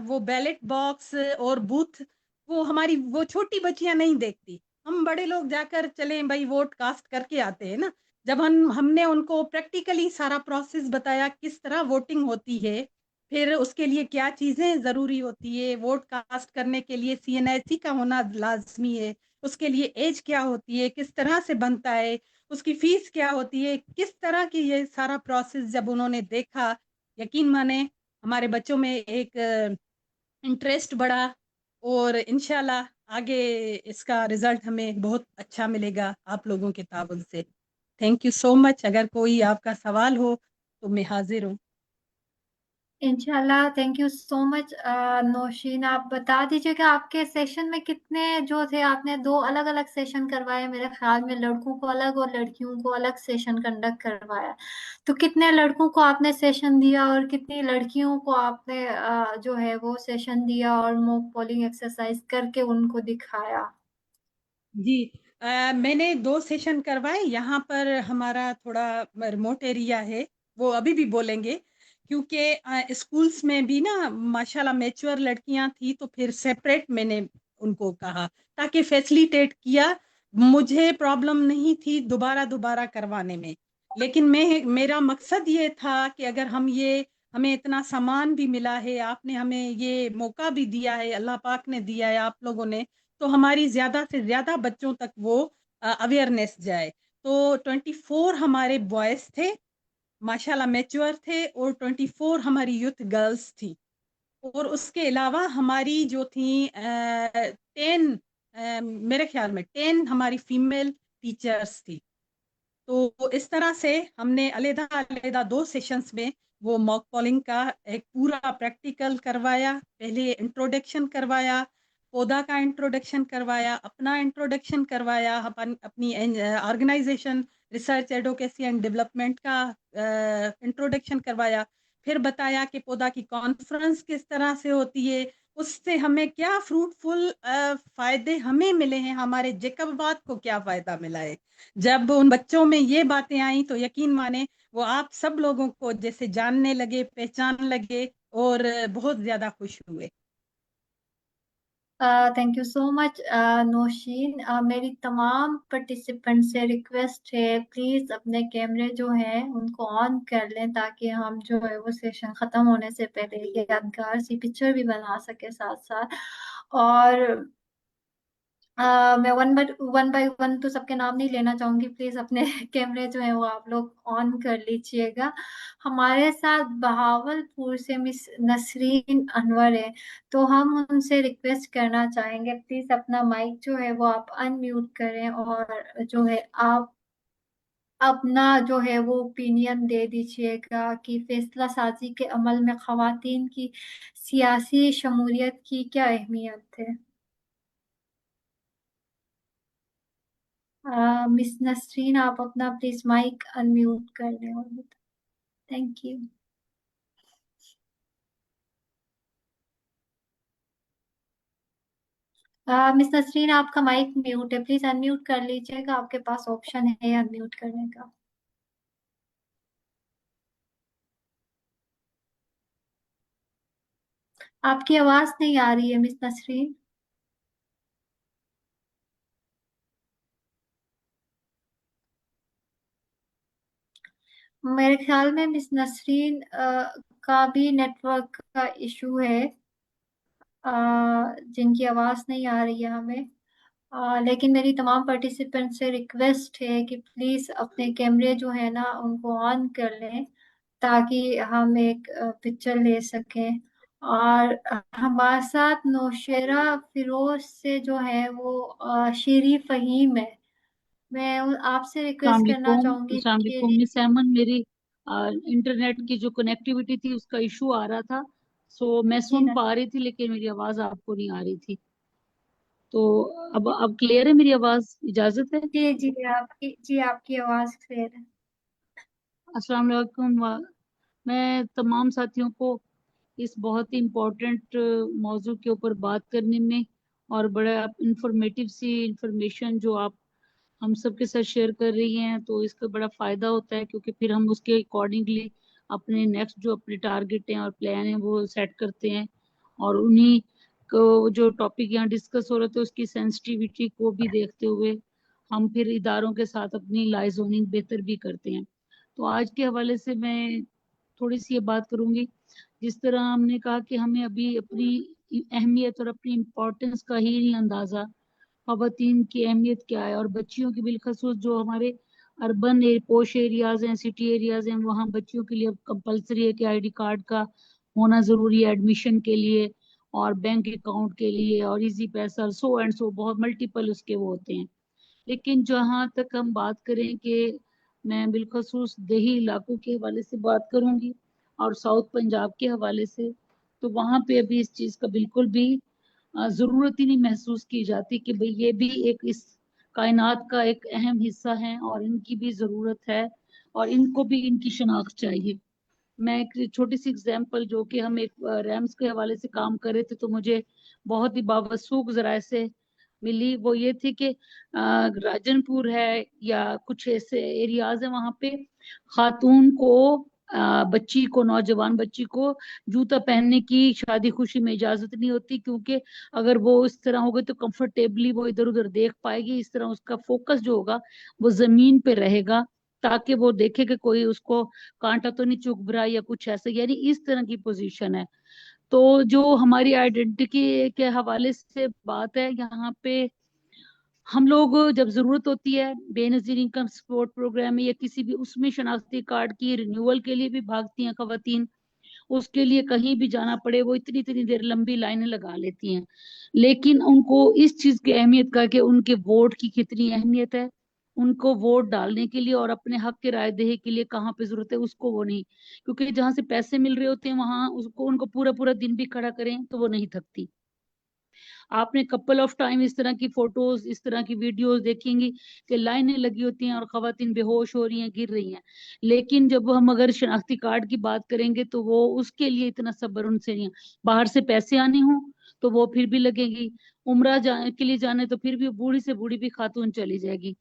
وہ بیلٹ باکس اور بوتھ وہ ہماری وہ چھوٹی بچیاں نہیں دیکھتی, ہم بڑے لوگ جا کر چلیں بھائی ووٹ کاسٹ کر کے آتے ہیں نا. جب ہم نے ان کو پریکٹیکلی سارا پروسیس بتایا کس طرح ووٹنگ ہوتی ہے, پھر اس کے لیے کیا چیزیں ضروری ہوتی ہے, ووٹ کاسٹ کرنے کے لیے CNIC کا ہونا لازمی ہے, اس کے لیے ایج کیا ہوتی ہے, کس طرح سے بنتا ہے, اس کی فیس کیا ہوتی ہے, کس طرح کی یہ سارا پروسیس جب انہوں نے دیکھا, یقین مانے ہمارے بچوں میں ایک انٹرسٹ بڑھا. اور انشاءاللہ آگے اس کا رزلٹ ہمیں بہت اچھا ملے گا آپ لوگوں کے تعاون سے. تھینک یو سو مچ. اگر کوئی آپ کا سوال ہو تو میں حاضر ہوں. انشاءاللہ. تھینک یو سو مچ نوشین. آپ بتا دیجیے کہ آپ کے سیشن میں کتنے جو تھے, آپ نے 2 الگ الگ سیشن کروائے میرے خیال میں, لڑکوں کو الگ اور لڑکیوں کو الگ سیشن کنڈکٹ کروایا. تو کتنے لڑکوں کو آپ نے سیشن دیا اور کتنی لڑکیوں کو آپ نے جو ہے وہ سیشن دیا اور موک پولنگ ایکسرسائز کر کے ان کو دکھایا؟ جی, میں نے 2 سیشن کروائے. یہاں پر ہمارا تھوڑا ریموٹ ایریا ہے, وہ ابھی بھی بولیں گے, کیونکہ اسکولس میں بھی نا ماشاءاللہ میچور لڑکیاں تھیں, تو پھر سیپریٹ میں نے ان کو کہا تاکہ فیسیلیٹیٹ کیا. مجھے پرابلم نہیں تھی دوبارہ کروانے میں, لیکن میرا مقصد یہ تھا کہ اگر ہمیں اتنا سامان بھی ملا ہے, آپ نے ہمیں یہ موقع بھی دیا ہے, اللہ پاک نے دیا ہے آپ لوگوں نے, تو ہماری زیادہ سے زیادہ بچوں تک وہ اویئرنیس جائے. تو 24 ہمارے بوائز تھے ماشاءاللہ میچور تھے, اور 24 ہماری یوتھ گرلز تھی. اور اس کے علاوہ ہماری جو تھیں 10 میرے خیال میں 10 ہماری فیمیل ٹیچرز تھی. تو اس طرح سے ہم نے علیحدہ 2 سیشنز میں وہ موک پولنگ کا ایک پورا پریکٹیکل کروایا. پہلے انٹروڈکشن کروایا, پودا کا انٹروڈکشن کروایا, اپنا انٹروڈکشن کروایا, اپنی organisation research advocacy and development کا انٹروڈکشن کروایا. پھر بتایا کہ پودا کی کانفرنس کس طرح سے ہوتی ہے, اس سے ہمیں کیا فروٹفل فائدے ہمیں ملے ہیں, ہمارے جیکبات کو کیا فائدہ ملا ہے. جب ان بچوں میں یہ باتیں آئیں تو یقین مانے وہ آپ سب لوگوں کو جیسے جاننے لگے, پہچان لگے, اور بہت زیادہ خوش ہوئے. تھینک یو سو مچ نوشین. میری تمام پارٹیسپینٹ سے ریکویسٹ ہے, پلیز اپنے کیمرے جو ہیں ان کو آن کر لیں تاکہ ہم جو ہے وہ سیشن ختم ہونے سے پہلے یادگار سی پکچر بھی بنا سکے ساتھ ساتھ. اور میں ون بائی ون تو سب کے نام نہیں لینا چاہوں گی, پلیز اپنے کیمرے جو ہیں وہ آپ لوگ آن کر لیجئے گا. ہمارے ساتھ بہاول پور سے مس نسرین انور ہے, تو ہم ان سے ریکویسٹ کرنا چاہیں گے پلیز اپنا مائک جو ہے وہ آپ ان میوٹ کریں, اور جو ہے آپ اپنا جو ہے وہ اوپینین دے دیجیے گا کہ فیصلہ سازی کے عمل میں خواتین کی سیاسی شمولیت کی کیا اہمیت ہے. مس نسرین, آپ اپنا پلیز مائک ان میوٹ کر لیں. اور تھینک یو. مس نسرین, آپ کا مائک میوٹ ہے, پلیز ان میوٹ کر لیجیے گا, آپ کے پاس آپشن ہے ان میوٹ کرنے کا. آپ کی آواز نہیں آ رہی ہے مس نسرین. मेरे ख्याल में मिस नसरीन का भी नेटवर्क का इशू है, जिनकी आवाज़ नहीं आ रही है हमें। लेकिन मेरी तमाम पार्टिसिपेंट से रिक्वेस्ट है कि प्लीज़ अपने कैमरे जो है ना उनको ऑन कर लें, ताकि हम एक पिक्चर ले सकें। और हमारे साथ नौशेरा फिरोज से जो है वो शेरी फहीम है। मैं आपसे रिक्वेस्ट करना चाहूंगी अस्सलाम कि वालेकुम मिस एमन, मेरी इंटरनेट की जो कनेक्टिविटी थी उसका इशू आ रहा था, सो मैं जी सुन पा रही थी लेकिन मेरी आवाज आपको नहीं आ रही थी। तो अब क्लियर है मेरी आवाज, इजाजत है? जी आपकी आवाज़ क्लियर है। अस्सलाम वालेकुम। मैं तमाम साथियों को इस बहुत ही इम्पोर्टेंट मौजू के ऊपर बात करने में और बड़ा इंफॉर्मेटिव सी इंफॉर्मेशन जो आप हम सबके साथ शेयर कर रही हैं, तो इसका बड़ा फायदा होता है, क्योंकि फिर हम उसके अकॉर्डिंगली अपने नेक्स्ट जो अपने टारगेट हैं और प्लान हैं वो सेट करते हैं, और उन्हीं को जो टॉपिक यहाँ डिस्कस हो रहे थे उसकी सेंसिटिविटी को भी देखते हुए हम फिर इदारों के साथ अपनी लाइजोनिंग बेहतर भी करते हैं। तो आज के हवाले से मैं थोड़ी सी ये बात करूंगी। जिस तरह हमने कहा कि हमें अभी अपनी अहमियत और अपनी इम्पोर्टेंस का ही नहीं अंदाजा, खवातीन की अहमियत क्या है, और बच्चियों की बिलखसूस जो हमारे अर्बन पोश एरियाज हैं, सिटी एरियाज हैं, वहाँ बच्चियों के लिए अब कंपलसरी है कि आईडी कार्ड का होना जरूरी है एडमिशन के लिए और बैंक अकाउंट के लिए और इजी पैसा, सो एंड सो बहुत मल्टीपल उसके वो होते हैं। लेकिन जहाँ तक हम बात करें कि मैं बिलखसूस देही इलाकों के हवाले से बात करूंगी और साउथ पंजाब के हवाले से, तो वहाँ पे अभी इस चीज़ का बिल्कुल भी जरूरत ही नहीं महसूस की जाती कि भाई ये भी एक इस कायनात का एक अहम हिस्सा है और इनकी भी जरूरत है और इनको भी इनकी शनाख्त चाहिए। मैं एक छोटी सी एग्जांपल, जो कि हम एक रैम्स के हवाले से काम कर रहे थे, तो मुझे बहुत ही बावसूख जराए से मिली, वो ये थी कि राजनपुर है या कुछ ऐसे एरियाज है वहां पे खातून को बच्ची को, नौजवान बच्ची को जूता पहनने की शादी खुशी में इजाजत नहीं होती, क्योंकि अगर वो इस तरह होगी तो कंफर्टेबली वो इधर उधर देख पाएगी, इस तरह उसका फोकस जो होगा वो जमीन पे रहेगा, ताकि वो देखे कि कोई उसको कांटा तो नहीं चुभ रहा या कुछ ऐसा, यानी इस तरह की पोजीशन है। तो जो हमारी आइडेंटिटी के हवाले से बात है यहाँ पे, हम लोग जब जरूरत होती है बेनजीर इनकम सपोर्ट प्रोग्राम में या किसी भी उसमें शनाख्ती कार्ड की रिन्यूअल के लिए भी भागती हैं खवातीन, उसके लिए कहीं भी जाना पड़े वो इतनी इतनी देर लंबी लाइनें लगा लेती हैं, लेकिन उनको इस चीज की अहमियत का कि उनके वोट की कितनी अहमियत है, उनको वोट डालने के लिए और अपने हक के राय दही के लिए कहाँ पे जरूरत है उसको वो नहीं, क्योंकि जहां से पैसे मिल रहे होते हैं वहां उसको उनको पूरा पूरा दिन भी खड़ा करें तो वो नहीं थकती। आपने कपल ऑफ टाइम इस तरह की फोटोज, इस तरह की वीडियोस देखेंगी कि लाइनें लगी होती हैं और खवातीन बेहोश हो रही हैं, गिर रही हैं, लेकिन जब हम अगर शनाख्ती कार्ड की बात करेंगे तो वो उसके लिए इतना सब्र उनसे नहीं है। बाहर से पैसे आने हों तो वो फिर भी लगेगी, उम्रा के लिए जाने तो फिर भी बूढ़ी से बूढ़ी भी खातून चली जाएगी।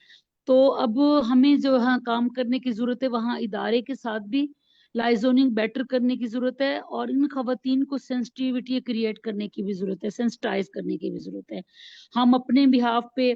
तो अब हमें जो यहाँ काम करने की जरूरत है, वहाँ इदारे के साथ भी लाइजोनिंग बेटर करने की जरूरत है और इन खवातीन को सेंसिटिविटी क्रिएट करने की भी जरूरत है, सेंसिटाइज करने की भी जरूरत है। हम अपने बिहाफ पे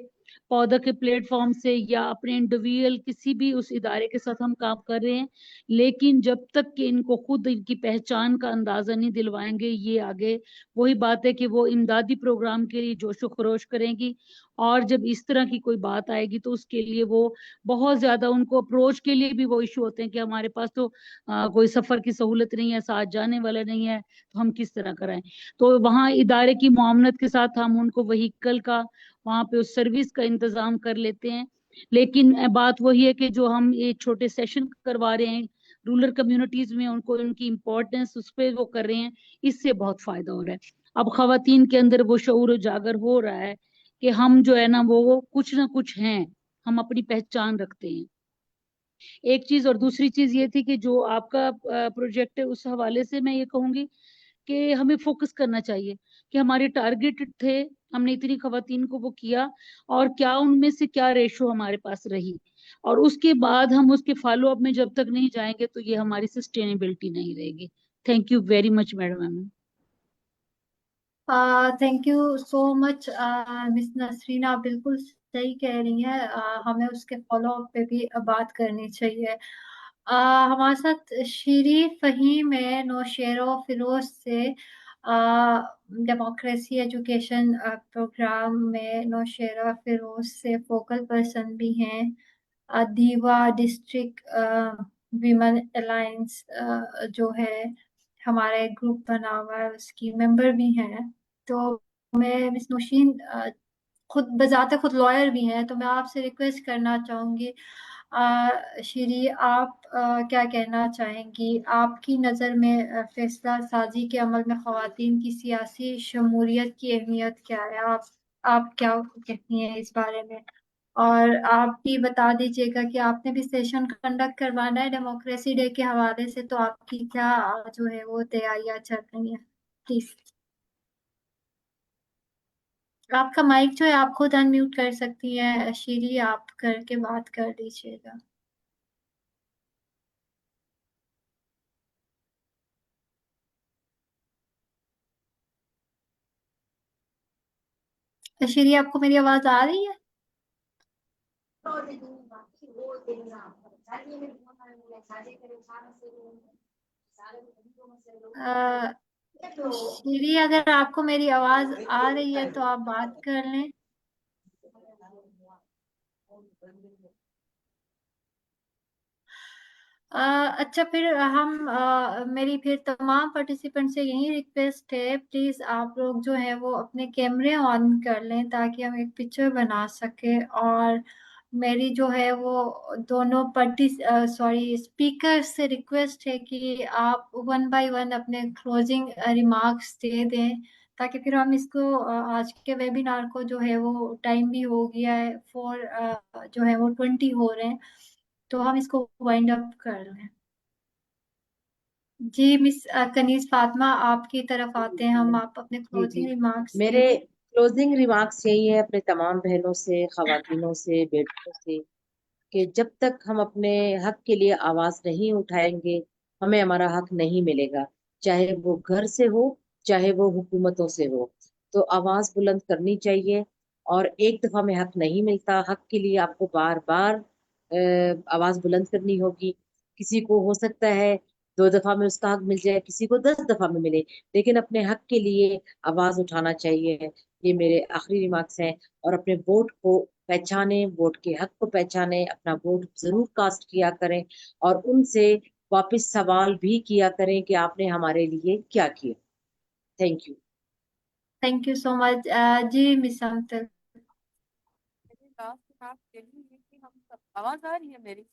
पौधा के प्लेटफॉर्म से या अपने इंडिविजुअल किसी भी उस इदारे के साथ हम काम कर रहे हैं, लेकिन जब तक कि इनको खुद इनकी पहचान का अंदाजा नहीं दिलवाएंगे, ये आगे वही बात है कि वो इमदादी प्रोग्राम के लिए जोशो खरोश करेंगी, और जब इस तरह की कोई बात आएगी तो उसके लिए वो बहुत ज्यादा, उनको अप्रोच के लिए भी वो इशू होते हैं कि हमारे पास तो कोई सफर की सहूलत नहीं है, साथ जाने वाला नहीं है, तो हम किस तरह कराएं। तो वहाँ इदारे की मुआवनत के साथ हम उनको वहीकल का, वहाँ पे उस सर्विस का इंतजाम कर लेते हैं। लेकिन बात वही है कि जो हम ये छोटे सेशन करवा रहे हैं रूरल कम्युनिटीज में, उनको उनकी इम्पोर्टेंस उस पर वो कर रहे हैं, इससे बहुत फायदा हो रहा है। अब खवातीन के अंदर वो शऊर उजागर हो रहा है कि हम जो है ना वो कुछ ना कुछ हैं, हम अपनी पहचान रखते हैं, एक चीज। और दूसरी चीज ये थी कि जो आपका प्रोजेक्ट है उस हवाले से मैं ये कहूंगी कि हमें फोकस करना चाहिए कि हमारे टारगेट थे, हमने इतनी खवातीन को वो किया और क्या उनमें से क्या रेशो हमारे पास रही, और उसके बाद हम उसके फॉलो अप में जब तक नहीं जाएंगे तो ये हमारी सस्टेनेबिलिटी नहीं रहेगी। Thank you very much madam. Thank you so much miss Nasreen, आप बिल्कुल सही कह रही हैं। हमें उसके फॉलो अप पे भी बात करनी चाहिए। हमारे साथ शीरी फहीम है नौशेरा फिरोज से। डेमोक्रेसी एजुकेशन प्रोग्राम में नौशेरा फिरोज से फोकल पर्सन भी हैं। दीवा डिस्ट्रिक्ट विमेन अलायंस जो है हमारा एक ग्रुप बना हुआ है उसकी मेंबर भी हैं। तो मैं मिस नौशीन खुद बजाते खुद लॉयर भी हैं, तो मैं आपसे रिक्वेस्ट करना चाहूंगी श्री आप क्या कहना चाहेंगी? आपकी नज़र में फैसला साजी के अमल में ख़वातीन की सियासी शमूलियत की अहमियत क्या है? आप क्या कहती हैं इस बारे में? और आप भी बता दीजिएगा कि आपने भी सेशन कंडक्ट करवाना है डेमोक्रेसी डे के हवाले से, तो आपकी क्या जो है वो तैयारियां चल रही हैं? प्लीज आपका माइक जो है आप खुद अनम्यूट कर सकती हैं शीरी, आप करके बात कर लीजिएगा। शीरी आपको मेरी आवाज आ रही है? शीरी अगर आपको मेरी आवाज आ रही है तो आप बात कर लें। अच्छा फिर हम मेरी फिर तमाम पार्टिसिपेंट से यही रिक्वेस्ट है, प्लीज आप लोग जो है वो अपने कैमरे ऑन कर लें ताकि हम एक पिक्चर बना सके। और मेरी जो है वो दोनों स्पीकर से रिक्वेस्ट है कि आप वन बाय वन अपने क्लोजिंग रिमार्क्स दे दें ताकि फिर हम इसको आज के वेबिनार को जो है वो टाइम भी हो गया है 4 जो है वो 20 हो रहे हैं, तो हम इसको वाइंड अप कर लें। जी मिस कनीज फातिमा आपकी तरफ आते हैं हम, आप अपने जी जी क्लोजिंग रिमार्क्स दे मेरे दें। क्लोजिंग रिमार्क्स यही है अपने तमाम बहनों से, खवातीनों से, बेटियों से, कि जब तक हम अपने हक के लिए आवाज नहीं उठाएंगे हमें हमारा हक नहीं मिलेगा, चाहे वो घर से हो चाहे वो हुकूमतों से हो। तो आवाज बुलंद करनी चाहिए, और एक दफा में हक नहीं मिलता, हक के लिए आपको बार बार आवाज बुलंद करनी होगी। किसी को हो सकता है 2 दफा में उसका हक मिल जाए, किसी को 10 दफा में मिले, लेकिन अपने हक के लिए आवाज उठाना चाहिए। ये मेरे आखिरी रिमार्क्स हैं। और अपने वोट को पहचाने, वोट के हक को पहचाने, अपना वोट जरूर कास्ट किया करें, और उनसे वापस सवाल भी किया करें कि आपने हमारे लिए क्या किया। Thank you. Thank you so much. जी मिस अमतल। लास्ट बात यही है कि हम सब, आवाज आ रही है मेरी?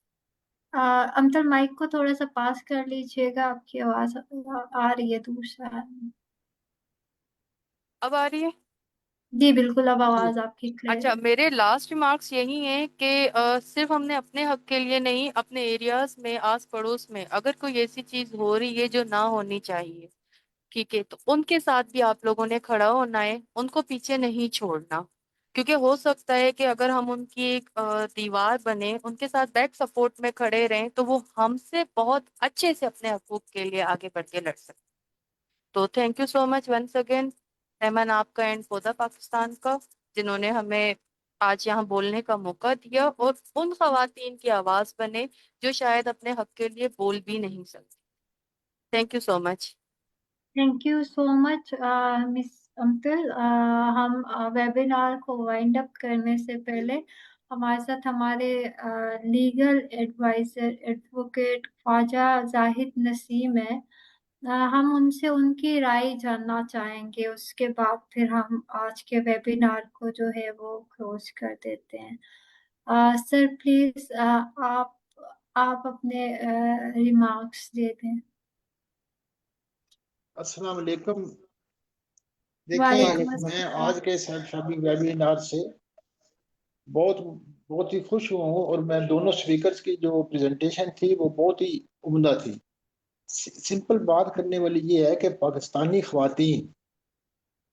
अमतल माइक को थोड़ा सा पास कर लीजिएगा, आपकी आवाज आ रही है दूर से। अब आ रही है? जी बिल्कुल, अब जी आवाज आपकी क्लियर अच्छा, है। मेरे लास्ट रिमार्क्स यही हैं कि सिर्फ हमने अपने हक के लिए नहीं, अपने एरियाज में, आस पड़ोस में अगर कोई ऐसी चीज हो रही है जो ना होनी चाहिए, ठीक है, तो उनके साथ भी आप लोगों ने खड़ा होना है, उनको पीछे नहीं छोड़ना। क्योंकि हो सकता है कि अगर हम उनकी एक दीवार बने, उनके साथ बैक सपोर्ट में खड़े रहें, तो वो हमसे बहुत अच्छे से अपने हकूक के लिए आगे बढ़ के लड़ सकते। तो thank you so much once again, Aiman आपका एंड पौधा पाकिस्तान का, जिन्होंने हमें आज यहाँ बोलने का मौका दिया और उन खवातीन की आवाज बने जो शायद अपने हक के लिए बोल भी नहीं सकती। Thank you so much. Thank you so much Miss Amtal. हम वेबिनार को वाइंड अप करने से पहले हमारे साथ हमारे legal adviser advocate Khawaja Zahid Naseem है। हम उनसे उनकी राय जानना चाहेंगे, उसके बाद फिर हम आज के वेबिनार को जो है वो क्लोज कर देते हैं। सर प्लीज आप अपने रिमार्क्स दे दें। अस्सलाम वालेकुम। देखें, वालेकुम वालेकुम मैं अस्सलाम। आज के शादी वेबिनार से बहुत बहुत ही खुश हुआ हूँ, और मैं दोनों स्पीकर्स की जो प्रेजेंटेशन थी वो बहुत ही उम्दा थी। सिंपल बात करने वाली ये है कि पाकिस्तानी ख्वातीन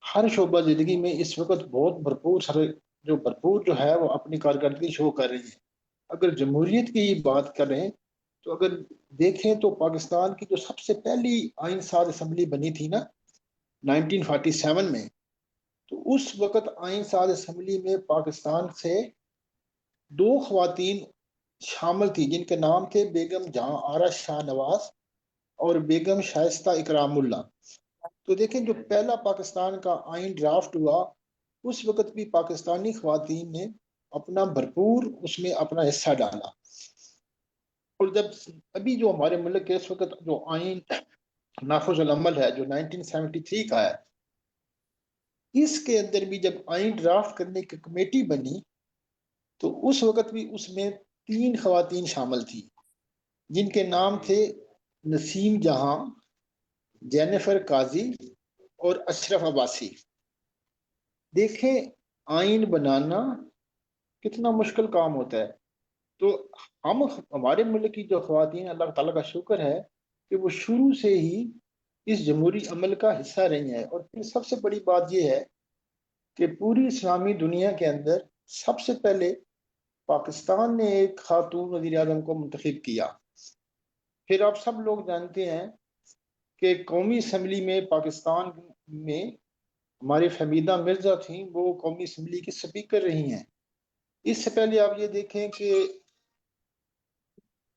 हर शोबा जिंदगी में इस वक्त बहुत भरपूर जो है वो अपनी कारकर्दगी शो कर रही है। अगर जमहूरियत की बात करें तो अगर देखें तो पाकिस्तान की जो सबसे पहली आइन साज असम्बली बनी थी ना 1947 में, तो उस वक्त आइन साज असम्बली में पाकिस्तान से 2 ख्वातीन شامل تھی جن کے نام تھے بیگم جہاں آرا شاہ نواز اور بیگم شائستہ اکرام اللہ. تو دیکھیں جو پہلا پاکستان کا آئین ڈرافٹ ہوا اس وقت بھی پاکستانی خواتین نے اپنا بھرپور اس میں اپنا حصہ ڈالا. اور جب ابھی جو ہمارے ملک کے اس وقت جو آئین نافذ العمل ہے جو 1973 کا ہے، اس کے اندر بھی جب آئین ڈرافٹ کرنے کی کمیٹی بنی تو اس وقت بھی اس میں 3 خواتین شامل تھی جن کے نام تھے نسیم جہاں، جینیفر قاضی اور اشرف عباسی. دیکھیں آئین بنانا کتنا مشکل کام ہوتا ہے. تو ہمارے ملک کی جو خواتین، اللہ تعالیٰ کا شکر ہے کہ وہ شروع سے ہی اس جمہوری عمل کا حصہ رہی ہیں. اور پھر سب سے بڑی بات یہ ہے کہ پوری اسلامی دنیا کے اندر سب سے پہلے پاکستان نے ایک خاتون وزیر اعظم کو منتخب کیا. پھر آپ سب لوگ جانتے ہیں کہ قومی اسمبلی میں پاکستان میں ہماری فہمیدہ مرزا تھیں، وہ قومی اسمبلی کی سپیکر رہی ہیں. اس سے پہلے آپ یہ دیکھیں کہ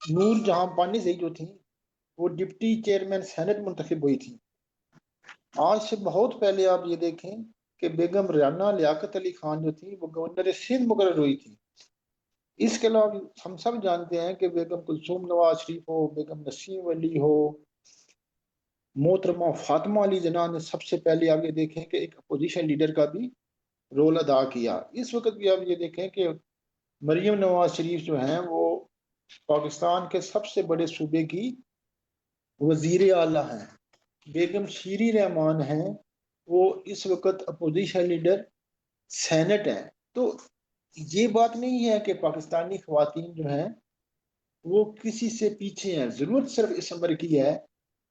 نور جہاں پانیزئی جو تھیں وہ ڈپٹی چیئرمین سینٹ منتخب ہوئی تھی. آج سے بہت پہلے آپ یہ دیکھیں کہ بیگم ریانہ لیاقت علی خان جو تھی وہ گورنر سندھ مقرر ہوئی تھی. اس کے علاوہ ہم سب جانتے ہیں کہ بیگم کلثوم نواز شریف ہو، بیگم نسیم علی ہو، محترمہ فاطمہ علی جناح نے سب سے پہلے آپ یہ دیکھیں کہ ایک اپوزیشن لیڈر کا بھی رول ادا کیا. اس وقت بھی آپ یہ دیکھیں کہ مریم نواز شریف جو ہیں وہ پاکستان کے سب سے بڑے صوبے کی وزیر اعلیٰ ہیں. بیگم شیری رحمان ہیں، وہ اس وقت اپوزیشن لیڈر سینٹ ہیں. تو یہ بات نہیں ہے کہ پاکستانی خواتین جو ہیں وہ کسی سے پیچھے ہیں. ضرورت صرف اس عمر کی ہے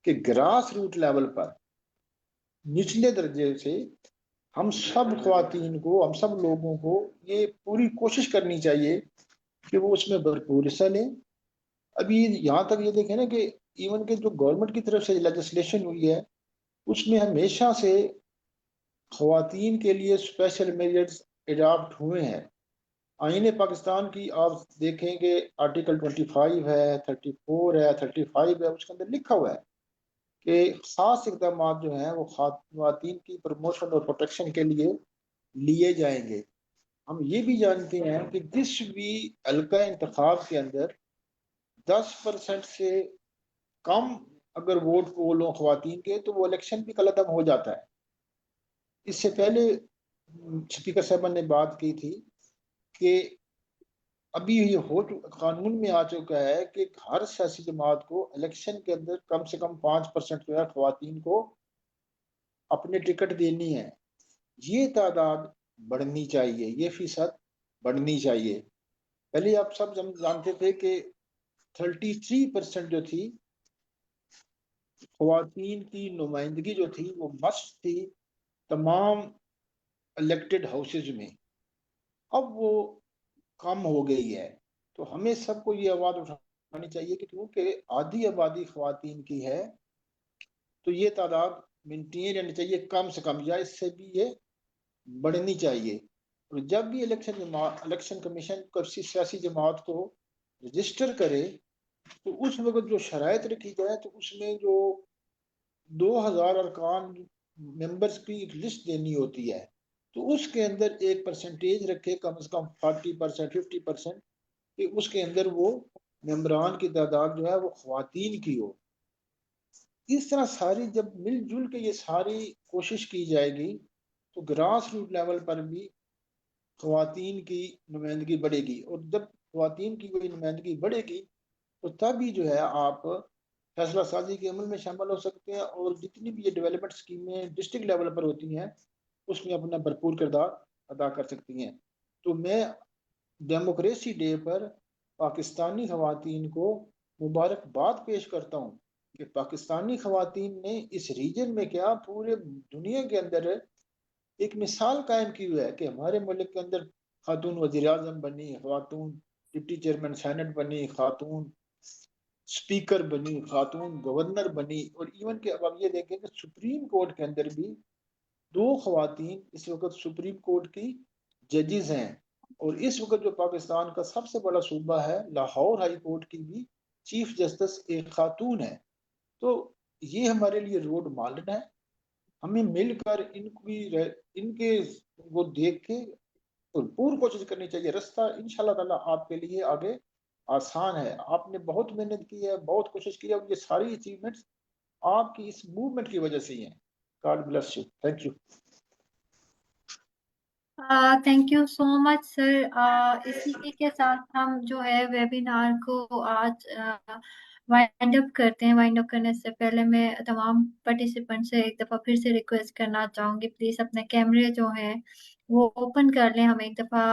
کہ گراس روٹ لیول پر نچلے درجے سے ہم سب خواتین کو، ہم سب لوگوں کو یہ پوری کوشش کرنی چاہیے کہ وہ اس میں بھرپور حصہ لیں. ابھی یہاں تک یہ دیکھیں نا کہ ایون کہ جو گورنمنٹ کی طرف سے لیجسلیشن ہوئی ہے اس میں ہمیشہ سے خواتین کے لیے اسپیشل میجرز اڈاپٹ ہوئے ہیں. آئین پاکستان کی آپ دیکھیں کہ آرٹیکل 25 ہے، 34 ہے، 35 ہے، اس کے اندر لکھا ہوا ہے کہ خاص اقدامات جو ہیں وہ خواتین کی پروموشن اور پروٹیکشن کے لیے لیے جائیں گے. ہم یہ بھی جانتے ہیں کہ جس بھی حلقہ انتخاب کے اندر 10% سے کم اگر ووٹ پول ہوں خواتین کے تو وہ الیکشن بھی قلعدم ہو جاتا ہے. اس سے پہلے اسپیکر صاحبہ نے بات کی تھی کہ ابھی یہ قانون میں آ چکا ہے کہ ہر سیاسی جماعت کو الیکشن کے اندر کم سے کم 5% جو ہے خواتین کو اپنے ٹکٹ دینی ہے. یہ تعداد بڑھنی چاہیے، یہ فیصد بڑھنی چاہیے. پہلے آپ سب جانتے تھے کہ 33% جو تھی خواتین کی نمائندگی جو تھی وہ مسٹ تھی تمام الیکٹڈ ہاؤسز میں. اب وہ کم ہو گئی ہے. تو ہمیں سب کو یہ آواز اٹھانی چاہیے کہ کیونکہ آدھی آبادی خواتین کی ہے تو یہ تعداد مینٹین رہنی چاہیے کم سے کم، یا اس سے بھی یہ بڑھنی چاہیے. اور جب بھی الیکشن کمیشن کسی سیاسی جماعت کو رجسٹر کرے تو اس وقت جو شرائط رکھی جائے تو اس میں جو 2000 ارکان ممبرز کی ایک لسٹ دینی ہوتی ہے تو اس کے اندر ایک پرسنٹیج رکھے کم از کم 40%، 50%، کہ اس کے اندر وہ ممبران کی تعداد جو ہے وہ خواتین کی ہو. اس طرح ساری جب مل جل کے یہ ساری کوشش کی جائے گی تو گراس روٹ لیول پر بھی خواتین کی نمائندگی بڑھے گی. اور جب خواتین کی کوئی نمائندگی بڑھے گی تو تب ہی جو ہے آپ فیصلہ سازی کے عمل میں شامل ہو سکتے ہیں اور جتنی بھی یہ ڈیولپمنٹ اسکیمیں ڈسٹرکٹ لیول پر ہوتی ہیں اس میں اپنا بھرپور کردار ادا کر سکتی ہیں. تو میں ڈیموکریسی ڈے پر پاکستانی خواتین کو مبارکباد پیش کرتا ہوں کہ پاکستانی خواتین نے اس ریجن میں کیا پورے دنیا کے اندر ایک مثال قائم کی ہوئی ہے کہ ہمارے ملک کے اندر خاتون وزیر اعظم بنی، خاتون ڈپٹی چیئرمین سینٹ بنی، خاتون اسپیکر بنی، خاتون گورنر بنی. اور ایون کہ اب آپ یہ دیکھیں کہ سپریم کورٹ کے اندر بھی 2 خواتین اس وقت سپریم کورٹ کی ججز ہیں. اور اس وقت جو پاکستان کا سب سے بڑا صوبہ ہے، لاہور ہائی کورٹ کی بھی چیف جسٹس ایک خاتون ہے. تو یہ ہمارے لیے رول ماڈل ہے. ہمیں مل کر ان کے وہ دیکھ کے پور کوشش کرنی چاہیے. رستہ انشاءاللہ تعالیٰ آپ کے لیے آگے آسان ہے. آپ نے بہت محنت کی ہے، بہت کوشش کی ہے، اور یہ ساری اچیومنٹس آپ کی اس موومنٹ کی وجہ سے ہی ہیں. God bless you. Thank you. Thank you so much sir. اسی کے ساتھ ہم جو ہے ویبینار کو آج وائنڈ اپ کرتے ہیں. وائنڈ اپ کرنے سے پہلے میں تمام پارٹیسپینٹ سے ایک دفعہ پھر سے ریکویسٹ کرنا چاہوں گی، پلیز اپنے کیمرے جو ہیں وہ اوپن کر لیں. ہم ایک دفعہ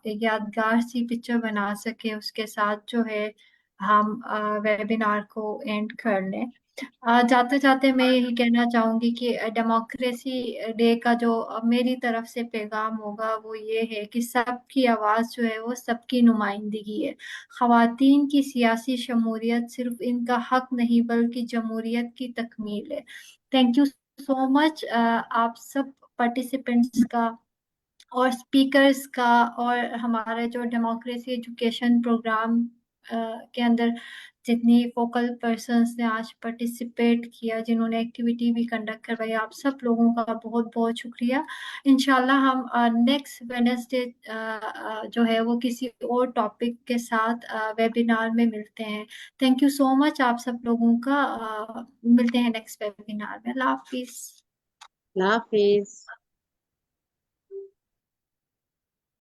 ایک یادگار سی پکچر بنا سکیں، اس کے ساتھ جو ہے ہم ویبینار کو اینڈ کر لیں. جاتے جاتے میں یہی کہنا چاہوں گی کہ ڈیموکریسی ڈے کا جو میری طرف سے پیغام ہوگا وہ یہ ہے کہ سب کی آواز جو ہے وہ سب کی نمائندگی ہے. خواتین کی سیاسی شمولیت صرف ان کا حق نہیں بلکہ جمہوریت کی تکمیل ہے. تھینک یو سو مچ آپ سب پارٹیسپینٹس کا اور اسپیکرز کا، اور ہمارے جو ڈیموکریسی ایجوکیشن پروگرام کے اندر جتنی فوکل پرسنس نے آج پارٹیسپیٹ کیا، جنہوں نے ایکٹیویٹی بھی کنڈکٹ کروائی، آپ سب لوگوں کا بہت بہت شکریہ. انشاءاللہ ہم نیکسٹ ویڈنسڈے جو ہے وہ کسی اور ٹاپک کے ساتھ ویبینار میں ملتے ہیں. تھینک یو سو مچ آپ سب لوگوں کا. ملتے ہیں نیکسٹ ویبینار میں. اللہ حافظ. اللہ حافظ.